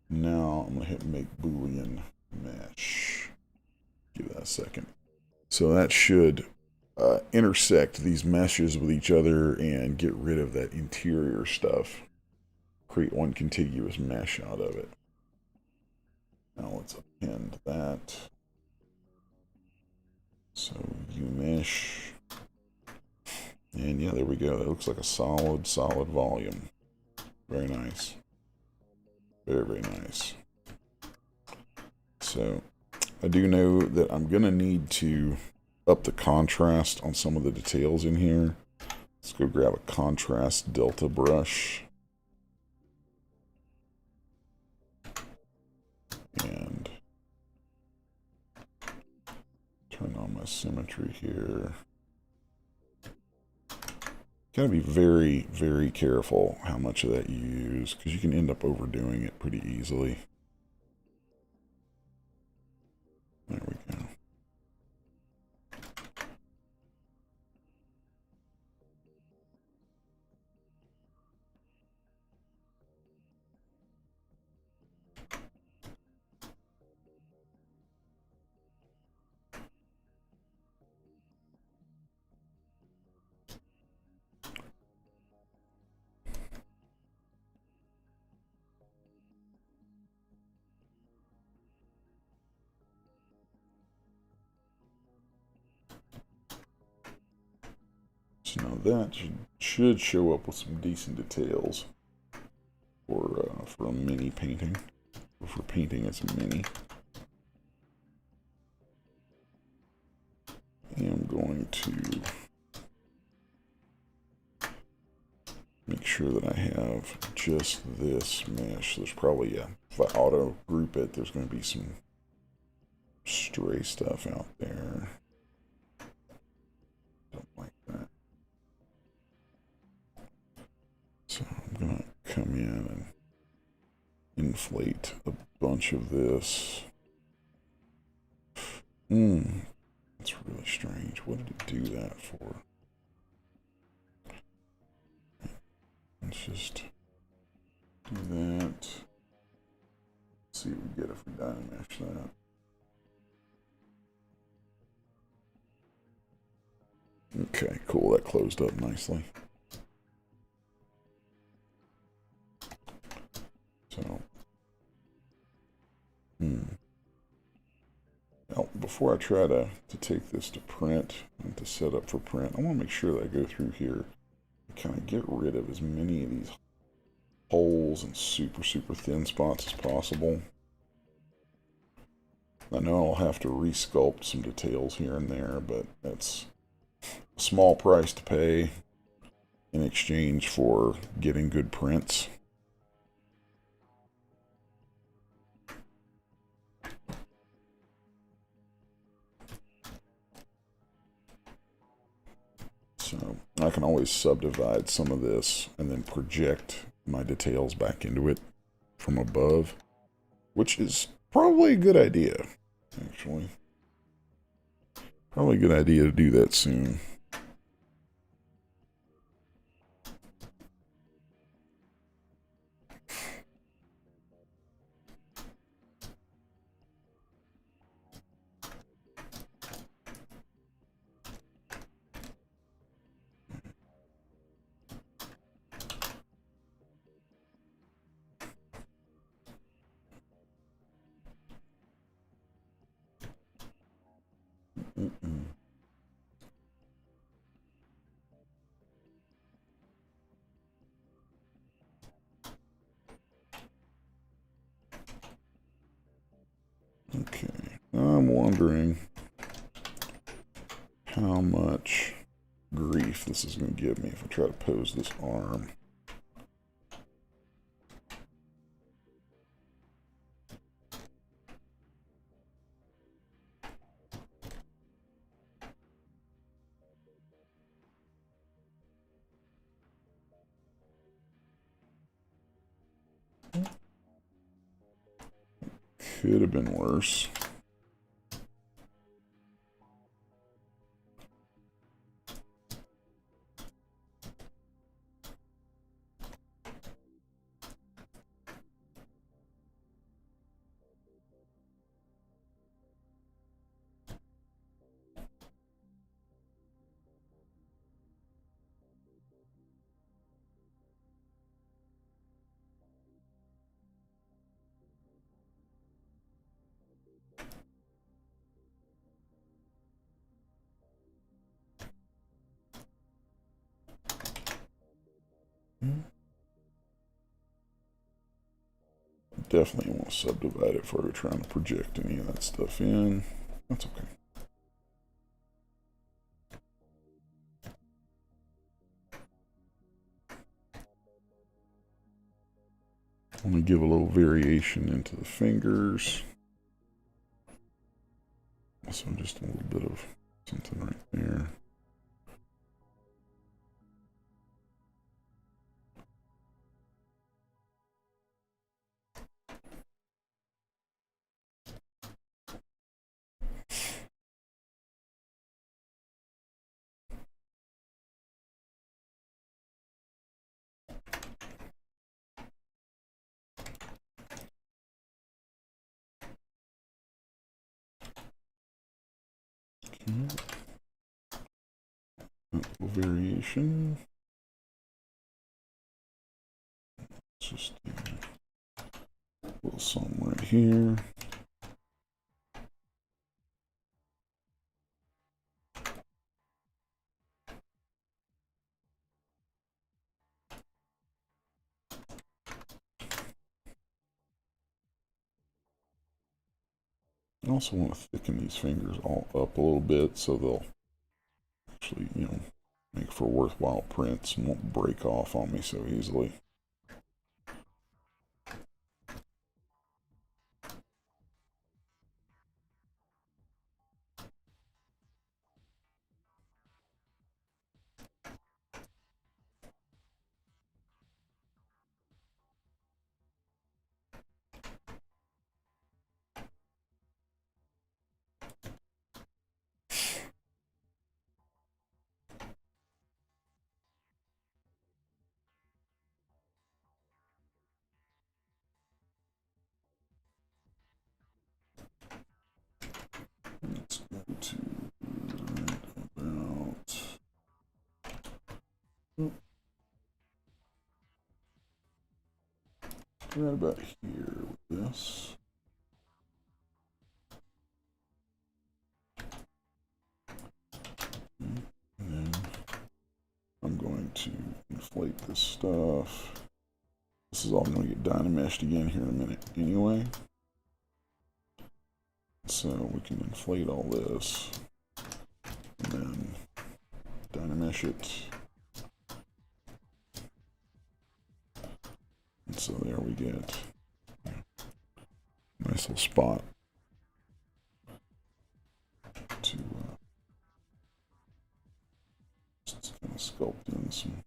Now I'm going to hit make boolean mesh. Give that a second. So that should intersect these meshes with each other and get rid of that interior stuff. Create one contiguous mesh out of it. Now let's append that. So umesh. And yeah, there we go. That looks like a solid volume. Very nice. Very nice. So I do know that I'm going to need to up the contrast on some of the details in here. Let's go grab a contrast delta brush. And turn on my symmetry here. Gotta be very careful how much of that you use, because you can end up overdoing it pretty easily. There we go. So now that should show up with some decent details for a mini painting. Or for painting, it's a mini. And I'm going to make sure that I have just this mesh. There's probably, yeah, if I auto group it, there's going to be some stray stuff out there. Don't like that. come in and inflate a bunch of this. That's really strange. What did it do that for? Let's just do that. Let's see what we get if we Dynamesh that. Okay, cool. That closed up nicely. So, now, before I try to take this to print and to set up for print, I want to make sure that I go through here and kind of get rid of as many of these holes and super thin spots as possible. I know I'll have to resculpt some details here and there, but that's a small price to pay in exchange for getting good prints. So I can always subdivide some of this and then project my details back into it from above, which is probably a good idea, actually. Probably a good idea to do that soon. Okay, I'm wondering how much grief this is going to give me if I try to pose this arm. Could have been worse. Definitely want to subdivide it before we're trying to project any of that stuff in. That's okay. I'm going to give a little variation into the fingers. So just a little bit of something right there. A little variation. Just a little something right here. I also want to thicken these fingers all up a little bit so they'll actually, make for worthwhile prints and won't break off on me so easily. Right about here with this. And then I'm going to inflate this stuff. This is all going to get dynameshed again here in a minute anyway. So we can inflate all this and then dynamesh it. And so there we get a nice little spot to just kind of sculpt in some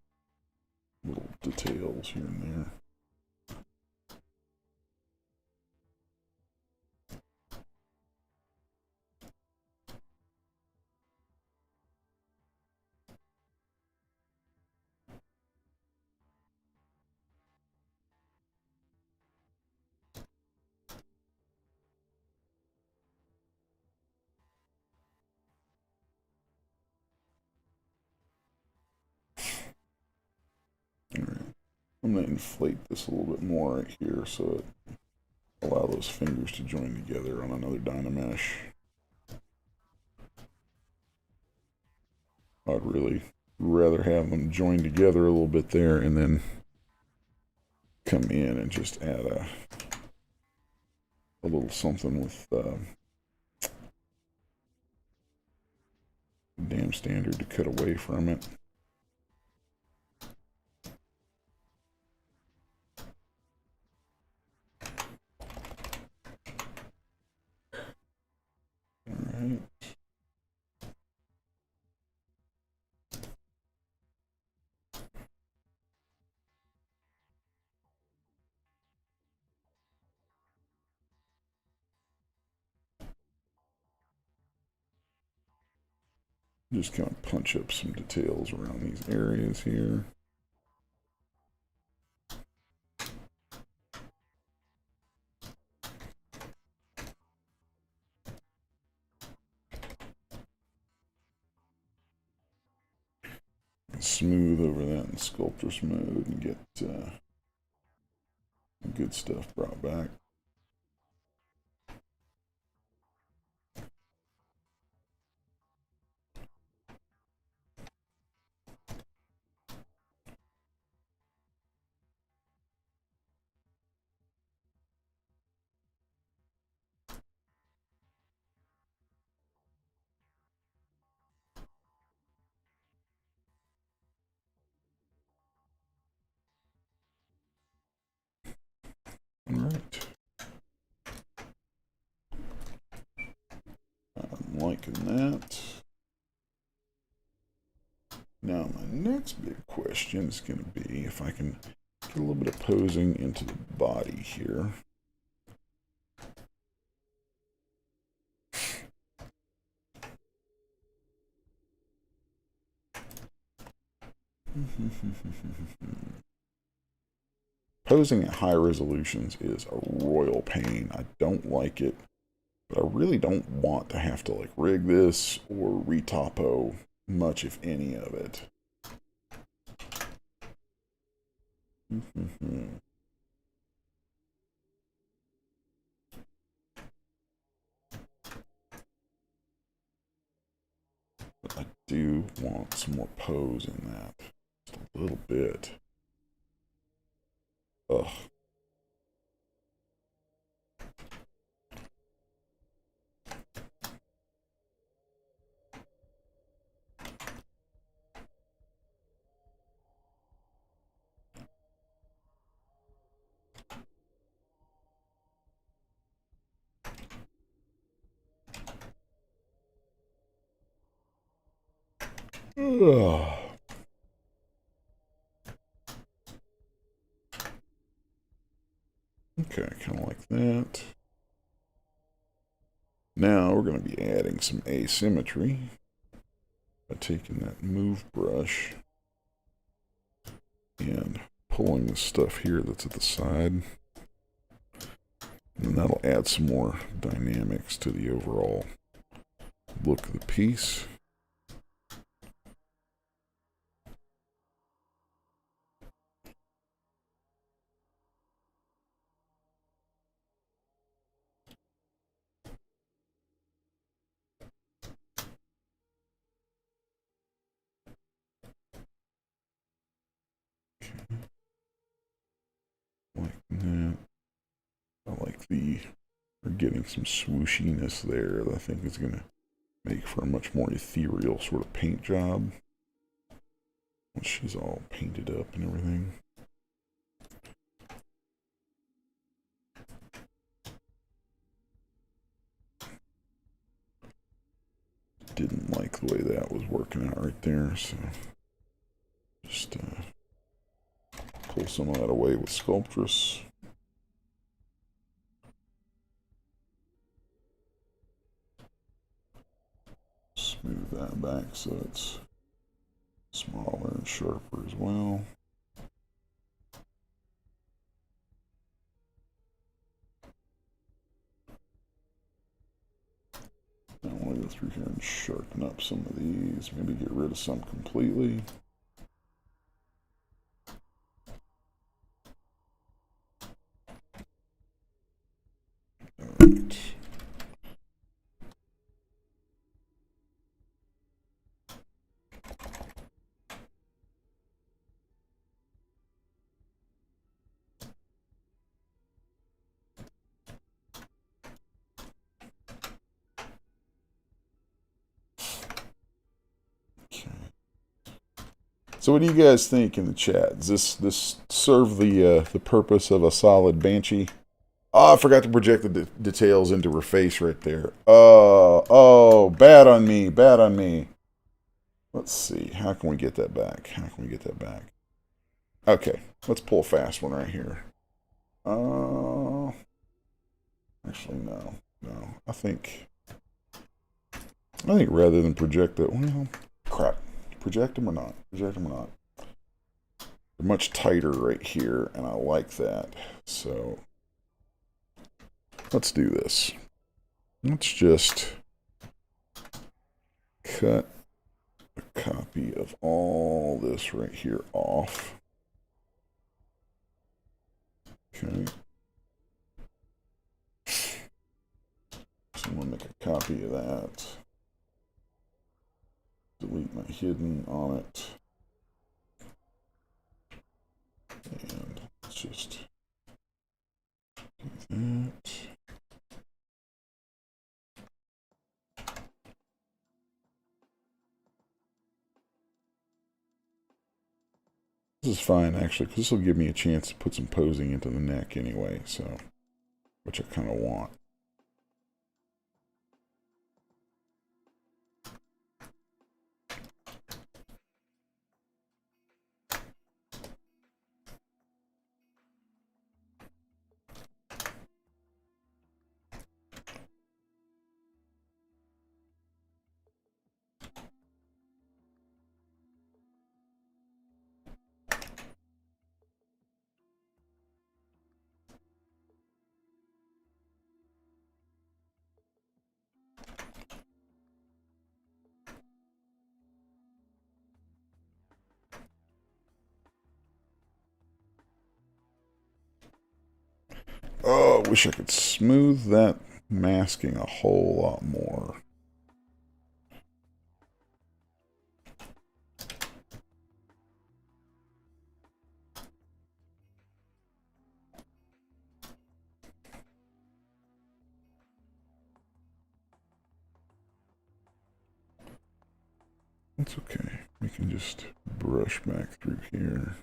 little details here and there. Alright, I'm going to inflate this a little bit more right here so it allow those fingers to join together on another dynamesh. I'd really rather have them join together a little bit there and then come in and just add a little something with damn standard to cut away from it. Alright. Just kind of punch up some details around these areas here. Smooth over that in sculptress mode and get good stuff brought back. Alright. I'm liking that. Now my next big question is going to be if I can get a little bit of posing into the body here. Posing at high resolutions is a royal pain. I don't like it, but I really don't want to have to like rig this or retopo much, if any, of it. But I do want some more pose in that. Just a little bit. Ugh. Ugh. Okay, kind of like that. Now we're going to be adding some asymmetry by taking that move brush and pulling the stuff here that's at the side. And that'll add some more dynamics to the overall look of the piece. we're getting some swooshiness there that I think is going to make for a much more ethereal sort of paint job once she's all painted up and everything. Didn't like the way that was working out right there, so just pull some of that away with Sculptress. Smooth that back so it's smaller and sharper as well. I want to go through here and sharpen up some of these, maybe get rid of some completely. All right. So what do you guys think in the chat? Does this serve the purpose of a solid Banshee? Oh, I forgot to project the details into her face right there. Oh, bad on me, bad on me. Let's see, how can we get that back? How can we get that back? Okay, let's pull a fast one right here. Actually, no. I think rather than project that, well, crap. Project them or not? Project them or not? They're much tighter right here, and I like that. So let's do this. Let's just cut a copy of all this right here off. Okay. So I'm going to make a copy of that. Delete my hidden on it. And let's just do that. This is fine, actually, because this will give me a chance to put some posing into the neck anyway, so, which I kind of want. Oh, I wish I could smooth that masking a whole lot more. That's okay. We can just brush back through here.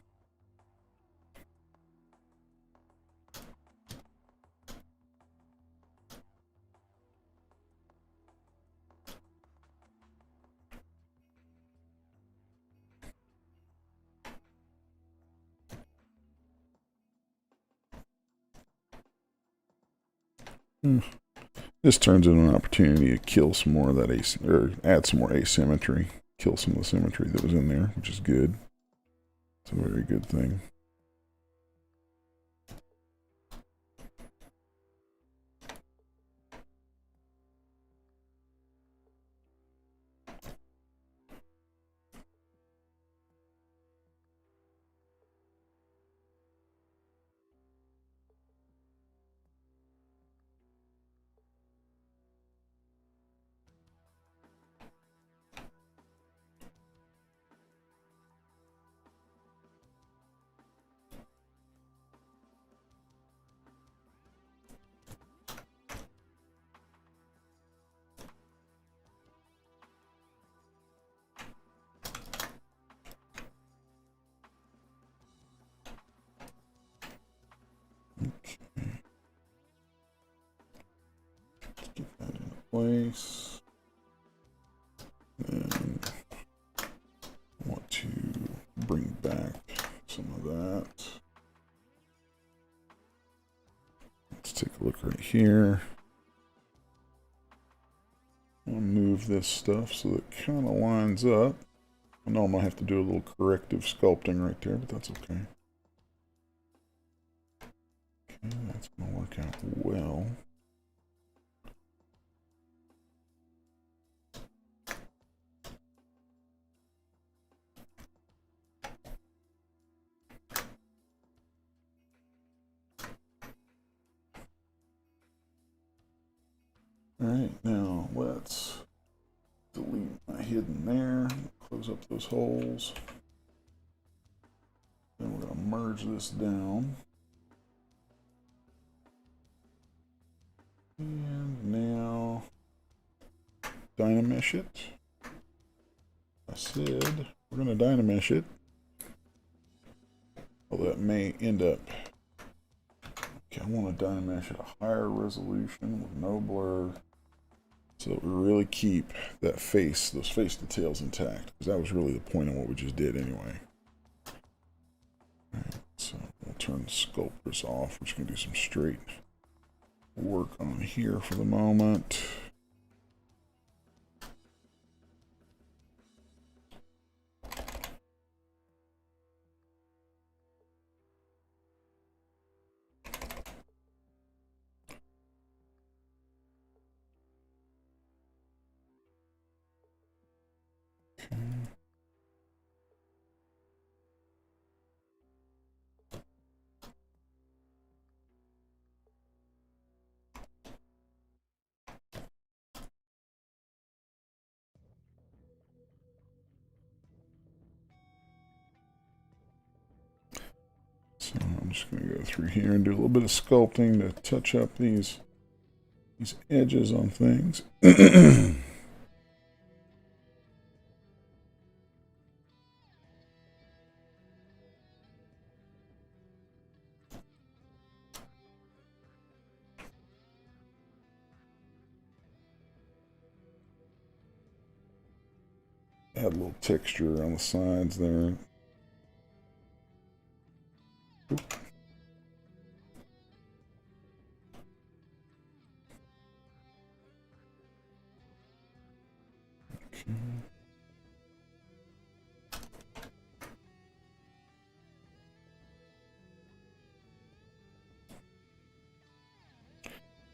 This turns into an opportunity to kill some more of that or add some more asymmetry. Kill some of the symmetry that was in there, which is good. It's a very good thing. place. And I want to bring back some of that. Let's take a look right here. I'll move this stuff so that it kind of lines up. I know I might have to do a little corrective sculpting right there, but that's okay. Okay, that's going to work out well. Alright, now let's delete my hidden there. Close up those holes. Then we're going to merge this down. And now dynamesh it. I said we're going to dynamesh it. Well, that may end up. Okay, I want to dynamesh at a higher resolution with no blur, so that we really keep that face, those face details intact, because that was really the point of what we just did anyway. Alright, so we'll turn the sculptors off. We're just going to do some straight work on here for the moment. Okay. So I'm just going to go through here and do a little bit of sculpting to touch up these edges on things. Add a little texture on the sides there. Oop. Okay.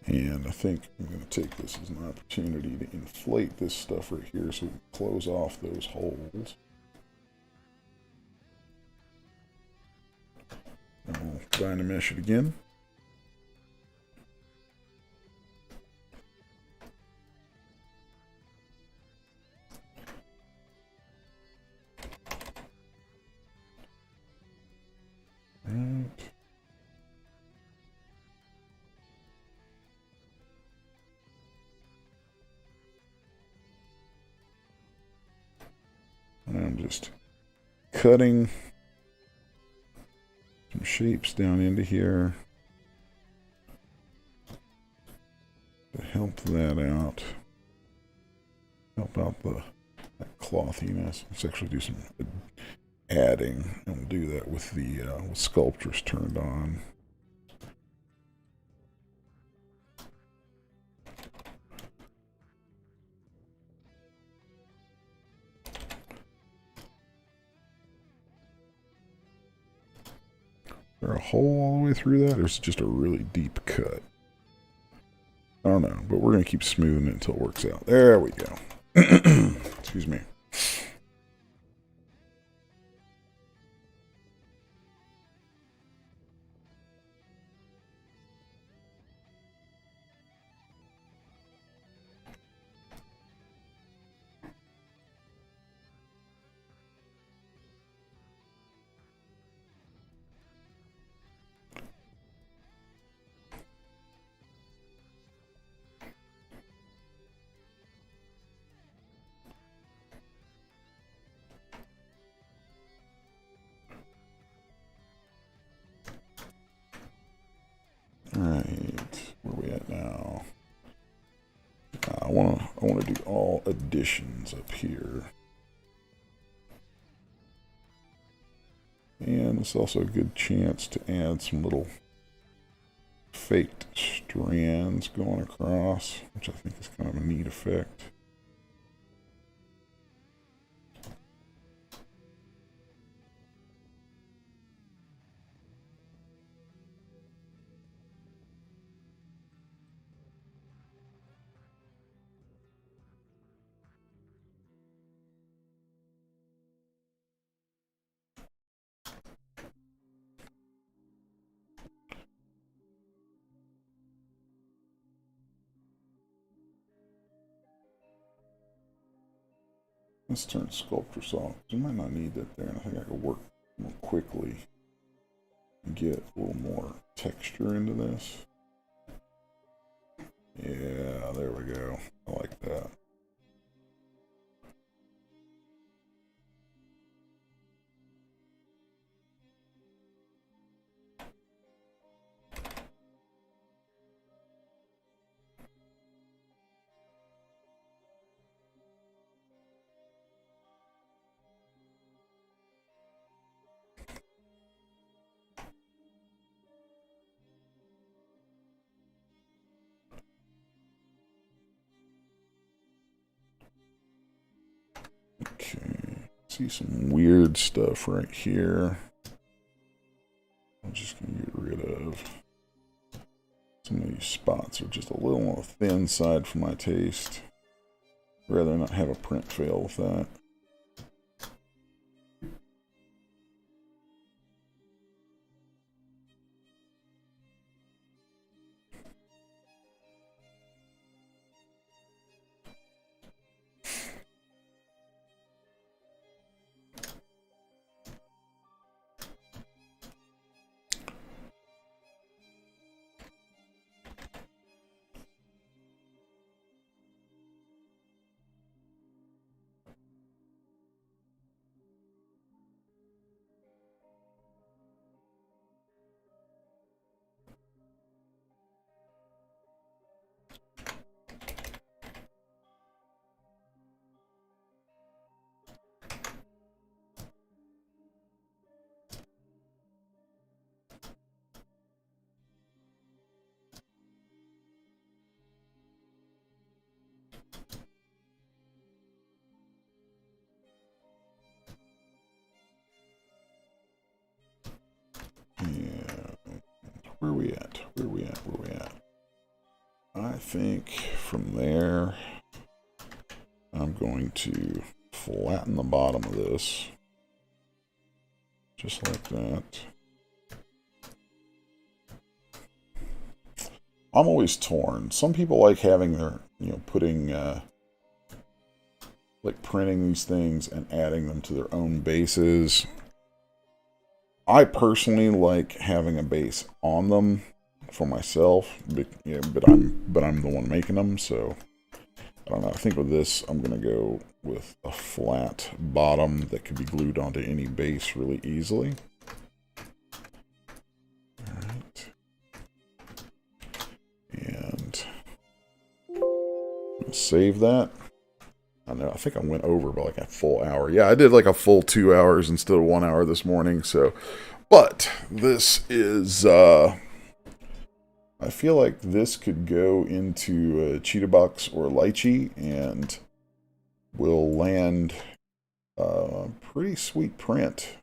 And I think I'm going to take this as an opportunity to inflate this stuff right here so we can close off those holes. And we'll dynamesh it again. Right. I'm just cutting some shapes down into here to help that out. Help out that clothiness. Let's actually do some adding, and we'll do that with the with sculptures turned on. Is there a hole all the way through that, or is it just a really deep cut? I don't know, but we're going to keep smoothing it until it works out. There we go. Excuse me. all additions up here. And it's also a good chance to add some little faked strands going across, which I think is kind of a neat effect. Let's turn sculptors off. I might not need that there, and I think I can work more quickly and get a little more texture into this. Yeah, there we go. I like that. Okay, see some weird stuff right here. I'm just going to get rid of some of these spots. Are just a little on the thin side for my taste. I'd rather not have a print fail with that. Yeah. Where are we at? Where are we at? Where are we at? I think from there, I'm going to flatten the bottom of this. Just like that. I'm always torn. Some people like having their, putting, like printing these things and adding them to their own bases. I personally like having a base on them for myself, but I'm the one making them, so I don't know. I think with this, I'm gonna go with a flat bottom that can be glued onto any base really easily. All right, and I'm gonna save that. I know. I think I went over by like a full hour. Yeah, I did like a full 2 hours instead of 1 hour this morning. So, but this is. I feel like this could go into a cheetah box or lychee and will land a pretty sweet print.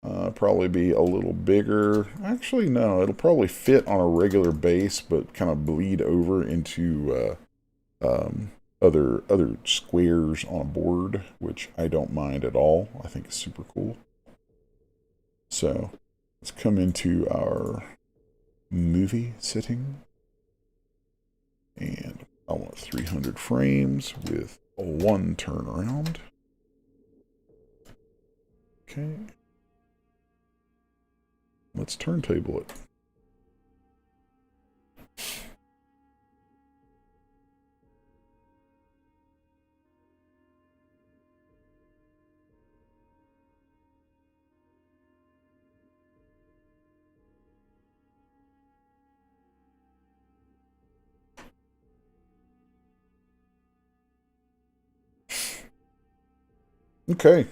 Probably be a little bigger. Actually, no, it'll probably fit on a regular base, but kind of bleed over into other squares on a board, which I don't mind at all. I think it's super cool. So let's come into our movie setting, and I want 300 frames with a 1 turnaround. Okay, let's turntable it. Okay,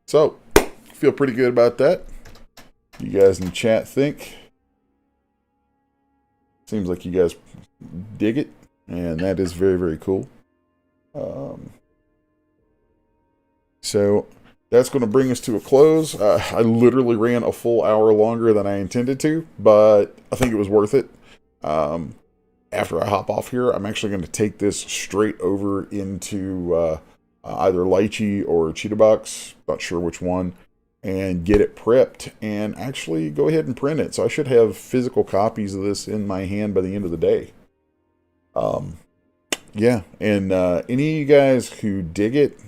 so feel pretty good about that. You guys in the chat think? Seems like you guys dig it, and that is very, very cool. So that's going to bring us to a close. I literally ran a full hour longer than I intended to, but I think it was worth it. After I hop off here, I'm actually going to take this straight over into either Lychee or Cheetah Box, not sure which one, and get it prepped and actually go ahead and print it. So I should have physical copies of this in my hand by the end of the day. Yeah, and any of you guys who dig it,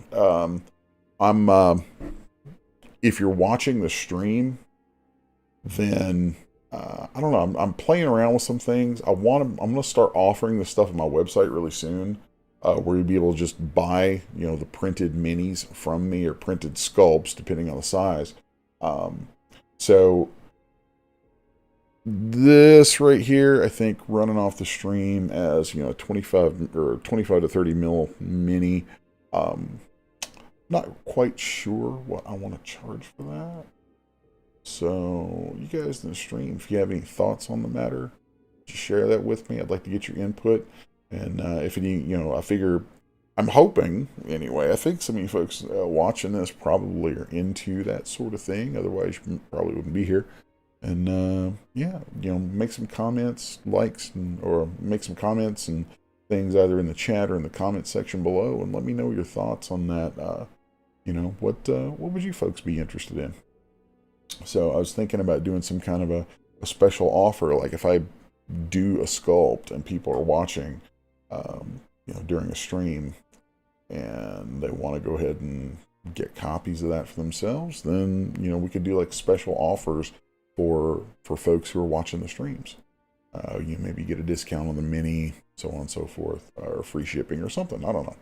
if you're watching the stream, then I don't know. I'm playing around with some things. I'm going to start offering this stuff on my website really soon, where you'll be able to just buy, the printed minis from me or printed sculpts, depending on the size. So this right here, I think, running off the stream as 25 to 30 mil mini. Not quite sure what I want to charge for that. So you guys in the stream, if you have any thoughts on the matter, just share that with me. I'd like to get your input. And if any, I figure, I'm hoping anyway. I think some of you folks watching this probably are into that sort of thing. Otherwise, you probably wouldn't be here. And yeah, make some comments, likes, or make some comments and things either in the chat or in the comment section below, and let me know your thoughts on that. What would you folks be interested in? So I was thinking about doing some kind of a special offer, like if I do a sculpt and people are watching, during a stream, and they want to go ahead and get copies of that for themselves, then we could do like special offers for folks who are watching the streams. Maybe get a discount on the mini, so on and so forth, or free shipping or something. I don't know.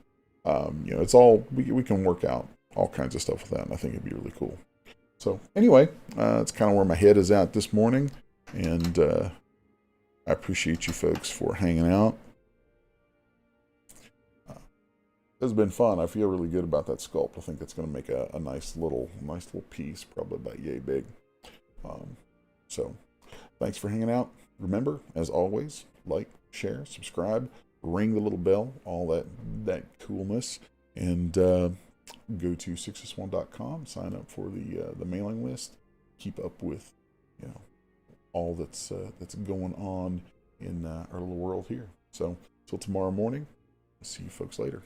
It's all we can work out all kinds of stuff with that, and I think it'd be really cool. So anyway, that's kind of where my head is at this morning, and I appreciate you folks for hanging out. It's been fun. I feel really good about that sculpt. I think it's going to make a nice little piece, probably about yay big. So thanks for hanging out. Remember, as always, like, share, subscribe, ring the little bell, all that coolness, and go to successone.com, sign up for the mailing list, keep up with all that's going on in our little world here. So till tomorrow morning, see you folks later.